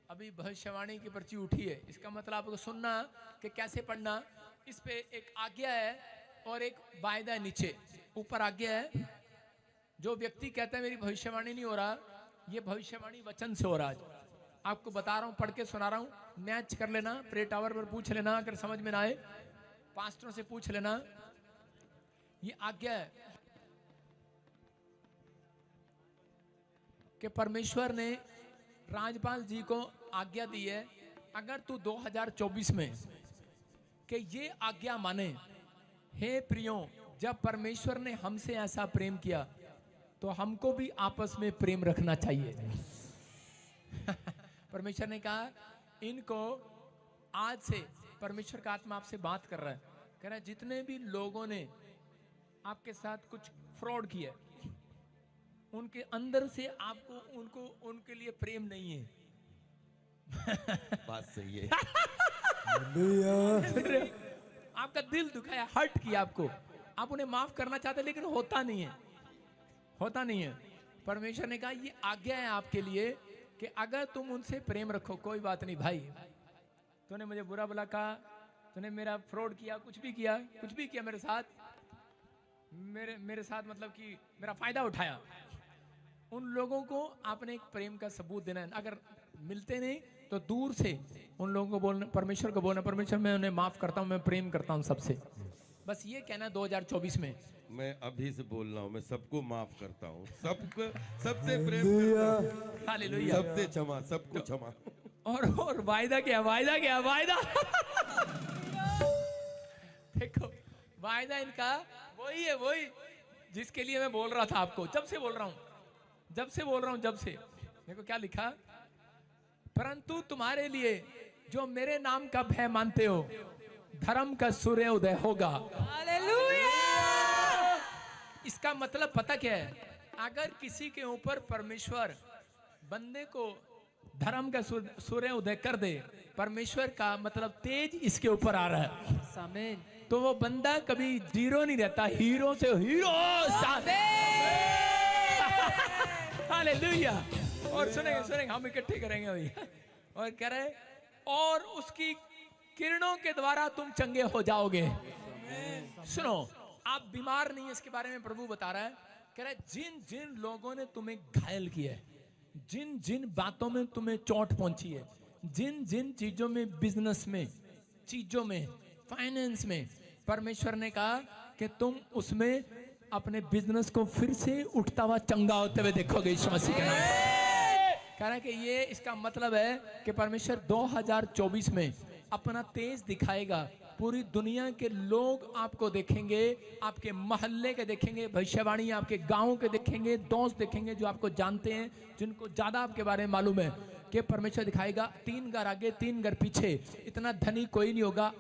अभी भविष्यवाणी की पर्ची उठी है। इसका मतलब आपको सुनना कि कैसे पढ़ना। इस पे एक आज्ञा है और एक वायदा है। नीचे ऊपर आज्ञा है। जो व्यक्ति कहता है मेरी भविष्यवाणी नहीं हो रहा, ये भविष्यवाणी वचन से हो रहा है। आपको बता रहा हूं, पढ़ के सुना रहा हूं, मैच कर लेना, प्रे टावर पर पूछ लेना, अगर समझ में ना आए पास्टरों से पूछ लेना। ये आज्ञा है कि परमेश्वर ने राजपाल जी को आज्ञा दी है, अगर तू 2024 में कि ये आज्ञा माने, हे प्रियो, जब परमेश्वर ने हमसे ऐसा प्रेम किया तो हमको भी आपस में प्रेम रखना चाहिए। परमेश्वर ने कहा इनको आज से, परमेश्वर का आत्मा आपसे बात कर रहा है, कह रहा है जितने भी लोगों ने आपके साथ कुछ फ्रॉड किया, उनके अंदर से आपको उनके लिए प्रेम नहीं है। बात सही है। आपका दिल दुखाया, हर्ट किया आपको, आप उन्हें माफ करना चाहते लेकिन होता नहीं है, होता नहीं है। परमेश्वर ने कहा ये आज्ञा है आपके लिए कि अगर तुम उनसे प्रेम रखो, कोई बात नहीं भाई, तूने मुझे बुरा भला कहा, तूने मेरा फ्रॉड किया, कुछ भी किया मेरे साथ, मेरे साथ मतलब कि मेरा फायदा उठाया, उन लोगों को आपने एक प्रेम का सबूत देना है। अगर मिलते नहीं तो दूर से उन लोगों को बोलना, परमेश्वर को बोलना, परमेश्वर मैं उन्हें माफ करता हूं, मैं प्रेम करता हूं सबसे। बस ये कहना 2024 में। मैं अभी से बोल रहा हूँ, मैं सबको माफ करता हूँ, सबको, सबसे प्रेम करता हूँ, हालेलुया, सबसे क्षमा, सबको क्षमा। और वायदा क्या, वायदा क्या, वायदा देखो वायदा इनका वही है, वही जिसके लिए मैं बोल रहा था आपको, जब से बोल रहा हूं, जब से देखो क्या लिखा, परंतु तुम्हारे लिए जो मेरे नाम का भय मानते हो धर्म का सूर्योदय होगा। इसका मतलब पता क्या है, अगर किसी के ऊपर परमेश्वर बंदे को धर्म का सूर्य उदय कर दे, परमेश्वर का मतलब तेज इसके ऊपर आ रहा है, तो वो बंदा कभी जीरो नहीं रहता, हीरो से हीरो हालेलुया। और सुनेंगे हम इकट्ठे करेंगे अभी, और कह रहे और उसकी किरणों के द्वारा तुम चंगे हो जाओगे। सुनो, आप बीमार नहीं है, इसके बारे में प्रभु बता रहा है, कह रहा है जिन जिन लोगों ने तुम्हें घायल किया है, जिन जिन बातों में तुम्हें चोट पहुंची है, जिन जिन चीजों में, बिजनेस में, चीजों में, फाइनेंस में, परमेश्वर ने कहा कि तुम उसमें अपने बिजनेस को फिर से उठता हुआ चंगा होते हुए देखोगे यीशु मसीह के नाम से। कह रहा है कि ये इसका मतलब है कि परमेश्वर 2024 में अपना तेज दिखाएगा, पूरी दुनिया के लोग आपको देखेंगे, आपके मोहल्ले के देखेंगे, भविष्यवाणी आपके गांव के देखेंगे, दोस्त देखेंगे जो आपको जानते हैं, जिनको ज्यादा आपके बारे में मालूम है, कि परमेश्वर दिखाएगा 3 घर आगे 3 घर पीछे, इतना धनी कोई नहीं होगा,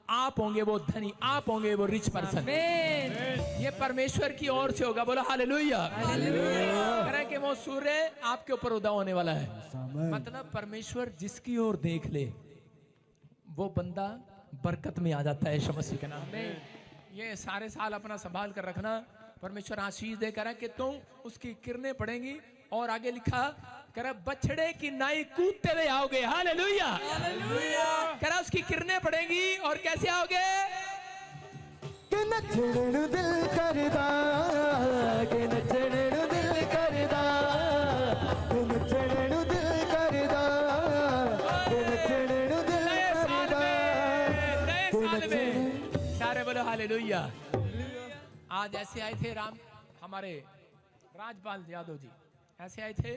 आप होंगे वो धनी, आप होंगे वो रिच पर्सन। ये परमेश्वर की ओर से होगा, बोलो हालेलुया। कह रहे हैं कि वो सूर्य आपके ऊपर उदय होने वाला है, मतलब परमेश्वर जिसकी ओर देख ले वो बंदा बरकत में आ जाता है यीशु मसीह के नाम में। ये सारे साल अपना संभाल कर रखना, परमेश्वर आशीष दे कर कि तुम उसकी किरणें पड़ेंगी। और आगे लिखा, कह बछड़े की नाई कूदते हुए आओगे, हालेलुया। कह रहा उसकी किरणें पड़ेंगी और कैसे आओगे, कि नचण दिल करदा, कि नचण दिल करदा, कि नचण दिल करदा, कि नचण दिल करदा, नए साल में सारे बोलो हालेलुया। आज ऐसे आए थे हमारे राजपाल यादव जी ऐसे आए थे,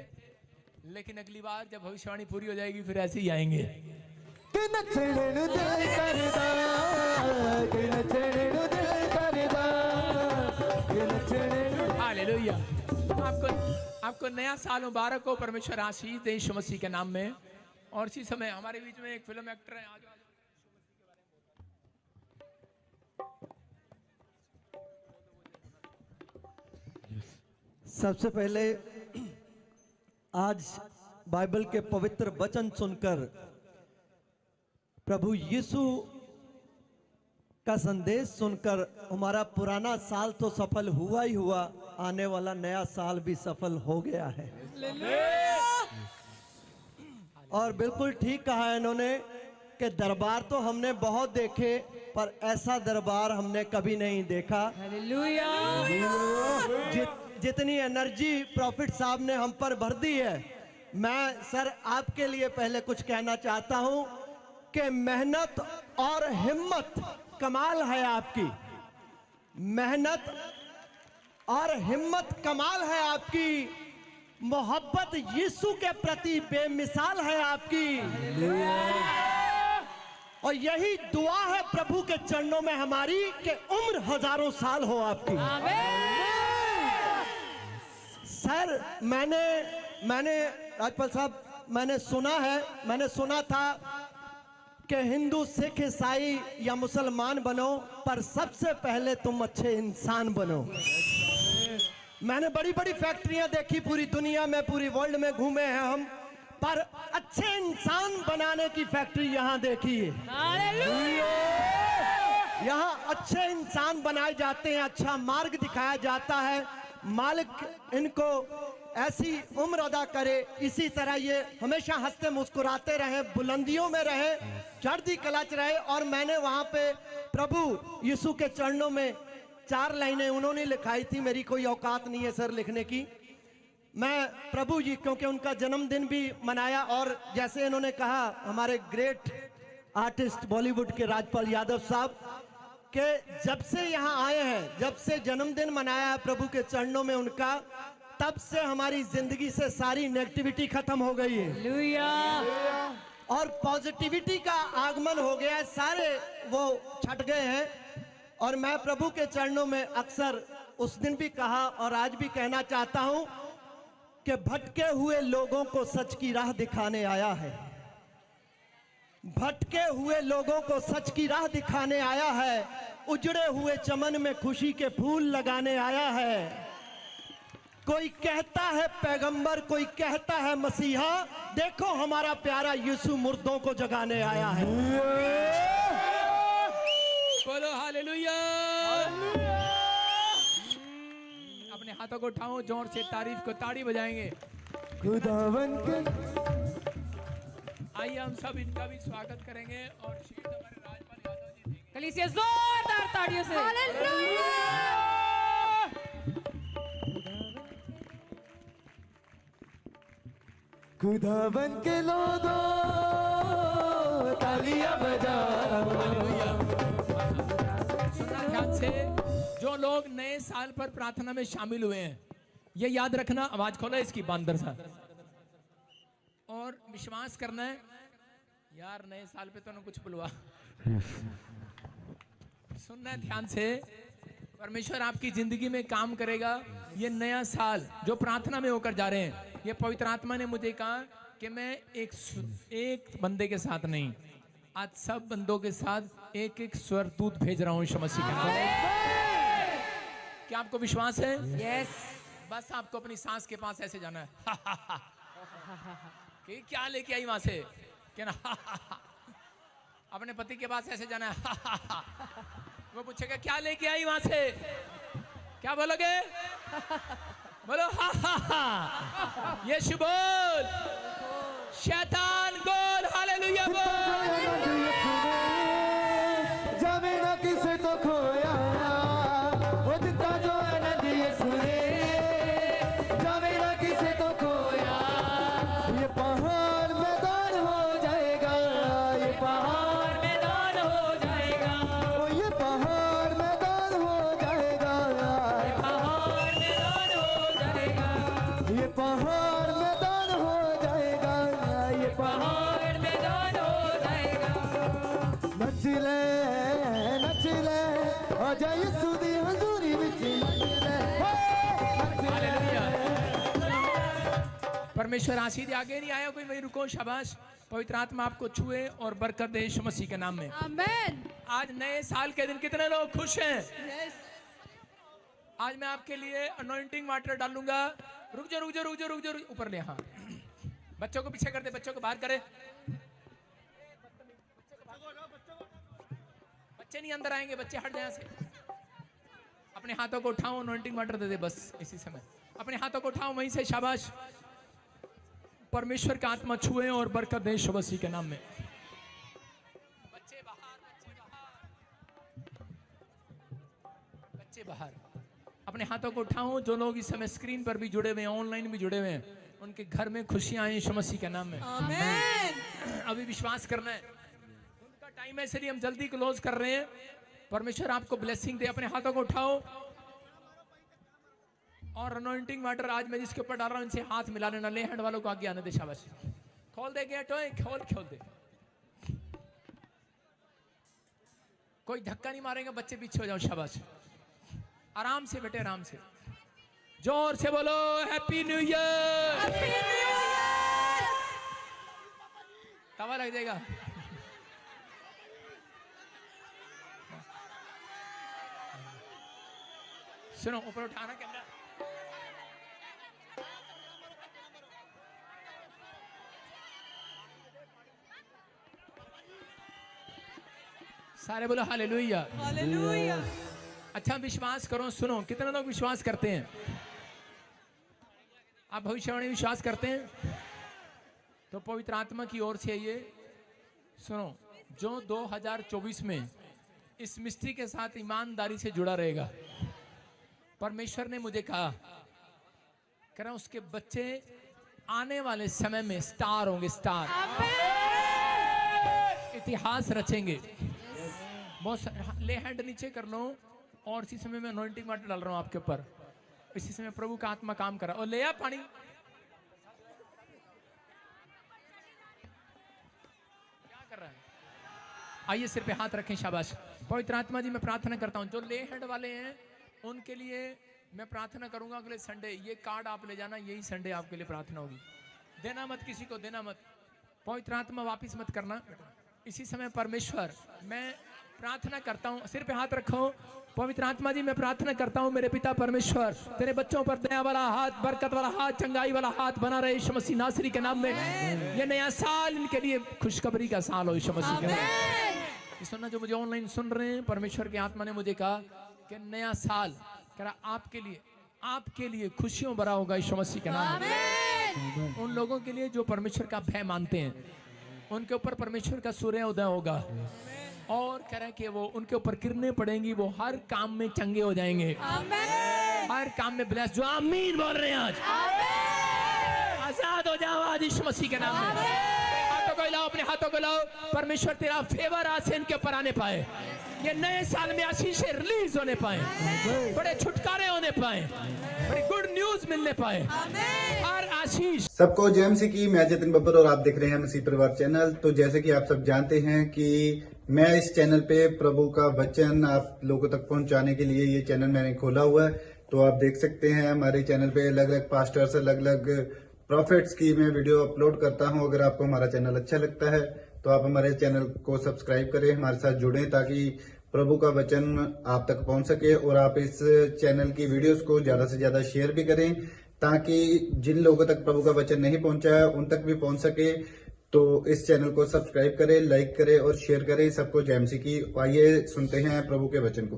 लेकिन अगली बार जब भविष्यवाणी पूरी हो जाएगी फिर ऐसे ही आएंगे। कि नचण दिल करदा, कि नचण दिल करदा, कि नचण। हालेलुया। आपको नया साल मुबारक हो, परमेश्वर आशीष दे यीशु मसीह के नाम में। और इसी समय हमारे बीच में एक फिल्म एक्टर है, आज सबसे पहले आज बाइबल के पवित्र वचन सुनकर प्रभु यीशु का संदेश सुनकर हमारा पुराना साल तो सफल हुआ ही हुआ, आने वाला नया साल भी सफल हो गया है। और बिल्कुल ठीक कहा है इन्होंने कि दरबार तो हमने बहुत देखे, पर ऐसा दरबार हमने कभी नहीं देखा। जितनी एनर्जी प्रॉफिट साहब ने हम पर भर दी है, मैं सर आपके लिए पहले कुछ कहना चाहता हूं कि मेहनत और हिम्मत कमाल है आपकी, मेहनत और हिम्मत कमाल है आपकी, मोहब्बत यीशु के प्रति बेमिसाल है आपकी, और यही दुआ है प्रभु के चरणों में हमारी कि उम्र हजारों साल हो आपकी। सर मैंने राजपाल साहब मैंने सुना था कि हिंदू सिख ईसाई या मुसलमान बनो, पर सबसे पहले तुम अच्छे इंसान बनो। मैंने बड़ी बड़ी फैक्ट्रियां देखी पूरी दुनिया में, पूरी वर्ल्ड में घूमे हैं हम, पर अच्छे इंसान बनाने की फैक्ट्री यहाँ देखी है। यहाँ अच्छे इंसान बनाए जाते हैं, अच्छा मार्ग दिखाया जाता है, मालिक इनको ऐसी उम्र अदा करे, इसी तरह ये हमेशा हंसते मुस्कुराते रहे, बुलंदियों में रहे, चढ़ती कलच रहे। और मैंने वहां पे प्रभु यीशु के चरणों में 4 लाइनें उन्होंने लिखाई थी, मेरी कोई औकात नहीं है सर लिखने की। मैं प्रभु जी, क्योंकि उनका जन्मदिन भी मनाया, और जैसे इन्होंने कहा हमारे ग्रेट आर्टिस्ट बॉलीवुड के राजपाल यादव साहब के जब से यहाँ आए हैं, जब से जन्मदिन मनाया है प्रभु के चरणों में उनका, तब से हमारी जिंदगी से सारी नेगेटिविटी खत्म हो गई है और पॉजिटिविटी का आगमन हो गया है, सारे वो छट गए हैं। और मैं प्रभु के चरणों में अक्सर उस दिन भी कहा और आज भी कहना चाहता हूं कि भटके हुए लोगों को सच की राह दिखाने आया है। भटके हुए लोगों को सच की राह दिखाने आया है। उजड़े हुए चमन में खुशी के फूल लगाने आया है। कोई कहता है पैगंबर, कोई कहता है मसीहा, देखो हमारा प्यारा यीशु मुर्दों को जगाने आया है। बोलो हालेलुया। अपने हाथों को उठाओ, जोर से तारीफ को ताड़ी बजाएंगे। खुदावन के आइए हम सब इनका भी स्वागत करेंगे और शीट हमारे राजपाल यादव जी देंगे। कलीसिया जोरदार ताड़ियों से। खुदावन के लोगों तालियां बजाओ। सुनना ध्यान से, जो लोग नए साल पर प्रार्थना में शामिल हुए हैं, ये याद रखना, आवाज खोला इसकी बंदर सा, और विश्वास करना है यार नए साल पे तो ना कुछ बुलवा। सुनना है ध्यान से, परमेश्वर आपकी जिंदगी में काम करेगा। ये नया साल जो प्रार्थना में होकर जा रहे हैं, ये पवित्र आत्मा ने मुझे कहा कि मैं एक बंदे के साथ नहीं, आज सब बंदों के साथ एक एक स्वरदूत भेज रहा हूं यीशु मसीह के नाम में। क्या आपको विश्वास है? यस। बस आपको अपनी सांस के पास ऐसे जाना है कि क्या लेके आई वहां से, क्या ना अपने पति के पास ऐसे जाना है वो पूछेगा क्या लेके आई वहां से, क्या बोलोगे? बोलो हा हा हा। यीशु बोल, शैतान बोल, हालेलुया बोल। जावे ना किसे तो खोया, वो दिता जो आनंद यीशु ने। जावे ना किसे तो खोया, ये पहाड़ मैदान हो जाएगा, ये पहाड़ मैदान हो जाएगा, ओ ये पहाड़ मैदान हो जाएगा, पहाड़ मैदान हो जाएगा, ये पहाड़ मैदान हो जाएगा, ये पहाड़ पहाड़ मैदान हो जाएगा। नच ले आ जा यीशु दी हजूरी विच नच ले, हालेलुया। परमेश्वर आशीष दे, आगे नहीं आया कोई, वही रुको, शाबाश। पवित्र आत्मा आपको छुए और बरकत दे यीशु मसीह के नाम में। आमेन। आज नए साल के दिन कितने लोग खुश हैं? आज मैं आपके लिए अनॉइंटिंग वाटर डालूंगा। रुक जा रुक जा रुक जा रुक जा, ऊपर ले। हाँ, बच्चों को पीछे कर दे, बच्चों को बाहर करे। बच्चे नहीं अंदर आएंगे, बच्चे हट जाए से। अपने हाथों को उठाओ, अनॉइंटिंग वाटर दे दे बस इसी समय। अपने हाथों को उठाओ वहीं से, शाबाश। परमेश्वर का आत्मा छुए और बरकत दे यीशु मसीह के नाम में। बच्चे बाहर, बच्चे बाहर। अपने हाथों को उठाओ। जो लोग इस समय स्क्रीन पर भी जुड़े हुए हैं, ऑनलाइन भी जुड़े हुए हैं, उनके घर में खुशियां आए यीशु मसीह के नाम में। आमेन। अभी विश्वास करना है, उनका टाइम है, इसलिए हम जल्दी क्लोज कर रहे हैं। परमेश्वर आपको ब्लेसिंग दे। अपने हाथों को उठाओ और अनॉइंटिंग वाटर आज मैं जिसके ऊपर डाल रहा हूं, इनसे हाथ मिला लेना। ले हैंड वालों को आगे आने दे, शाबाश। खोल दे गेट, खोल दे। कोई धक्का नहीं मारेगा, बच्चे पीछे हो जाओ, शाबाश। आराम से बेटे, आराम से। जोर से बोलो हैप्पी न्यू ईयर। तवा लग जाएगा। सुनो, ऊपर उठाना कैमरा। सारे बोलो हालेलुया। हालेलुया। अच्छा विश्वास करो। सुनो, कितने लोग विश्वास करते हैं? आप भविष्यवाणी विश्वास करते हैं? तो पवित्र आत्मा की ओर से ये सुनो, जो 2024 में इस मिस्ट्री के साथ ईमानदारी से जुड़ा रहेगा, परमेश्वर ने मुझे कहा, कह रहा उसके बच्चे आने वाले समय में स्टार होंगे, स्टार। इतिहास रचेंगे। बहुत ले हैंड नीचे कर लो। और इसी समय में अनॉइंटिंग वाटर डाल रहा हूं आपके ऊपर। इसी समय प्रभु का आत्मा काम कर रहा है। और ले आ पानी। क्या कर रहा है? आइए सिर पे हाथ रखें, शाबाश। पवित्र आत्मा जी मैं प्रार्थना करता हूँ, जो ले हैंड वाले हैं उनके लिए मैं प्रार्थना करूंगा अगले संडे ये कार्ड आप ले जाना, यही संडे आपके लिए प्रार्थना होगी। देना मत किसी को, देना मत, पवित्र आत्मा वापिस मत करना। इसी समय परमेश्वर मैं प्रार्थना करता हूँ, सिर पे हाथ रखो। पवित्र आत्मा जी मैं प्रार्थना करता हूँ मेरे पिता परमेश्वर, तेरे बच्चों पर दया वाला हाथ, बरकत वाला हाथ, चंगाई वाला हाथ बना रहे यीशु मसीह नासरी के नाम में। ये नया साल इनके लिए खुशखबरी का साल हो यीशु मसीह के नाम में। सुनना जो मुझे ऑनलाइन सुन रहे हैं, परमेश्वर की आत्मा ने मुझे कहा कि नया साल कह रहा आपके लिए खुशियों भरा होगा यीशु मसीह के नाम में। उन लोगों के लिए जो परमेश्वर का भय मानते हैं, उनके ऊपर परमेश्वर का सूर्य उदय होगा और कह रहे कि वो उनके ऊपर किरणें पड़ेंगी, वो हर काम में चंगे हो जाएंगे, हर काम में ब्लेस। जो आमीन बोल रहे हैं आज, आजाद हो जाओ आज यीशु मसीह के नाम में। हाथों को हिलाओ, अपने हाथों को हिलाओ। परमेश्वर तेरा फेवर आज से इनके ऊपर आने पाए, ये नए साल में आशीषें रिलीज होने पाए, बड़े छुटकारे होने पाए, बड़ी गुड न्यूज मिलने पाए, हर आशीष। सबको जय मसीह की। मैं जतिन बब्बर और आप देख रहे हैं मसीह परिवार चैनल। तो जैसे कि आप सब जानते हैं कि मैं इस चैनल पे प्रभु का वचन आप लोगों तक पहुंचाने के लिए ये चैनल मैंने खोला हुआ है। तो आप देख सकते हैं हमारे चैनल पे अलग अलग पास्टर्स, अलग अलग प्रॉफिट्स की मैं वीडियो अपलोड करता हूं। अगर आपको हमारा चैनल अच्छा लगता है तो आप हमारे चैनल को सब्सक्राइब करें, हमारे साथ जुड़ें ताकि प्रभु का वचन आप तक पहुंच सके। और आप इस चैनल की वीडियोस को ज्यादा से ज्यादा शेयर भी करें ताकि जिन लोगों तक प्रभु का वचन नहीं पहुंचा है उन तक भी पहुंच सके। तो इस चैनल को सब्सक्राइब करें, लाइक करें और शेयर करें। सबको जय मसीह की। आइए सुनते हैं प्रभु के वचन को।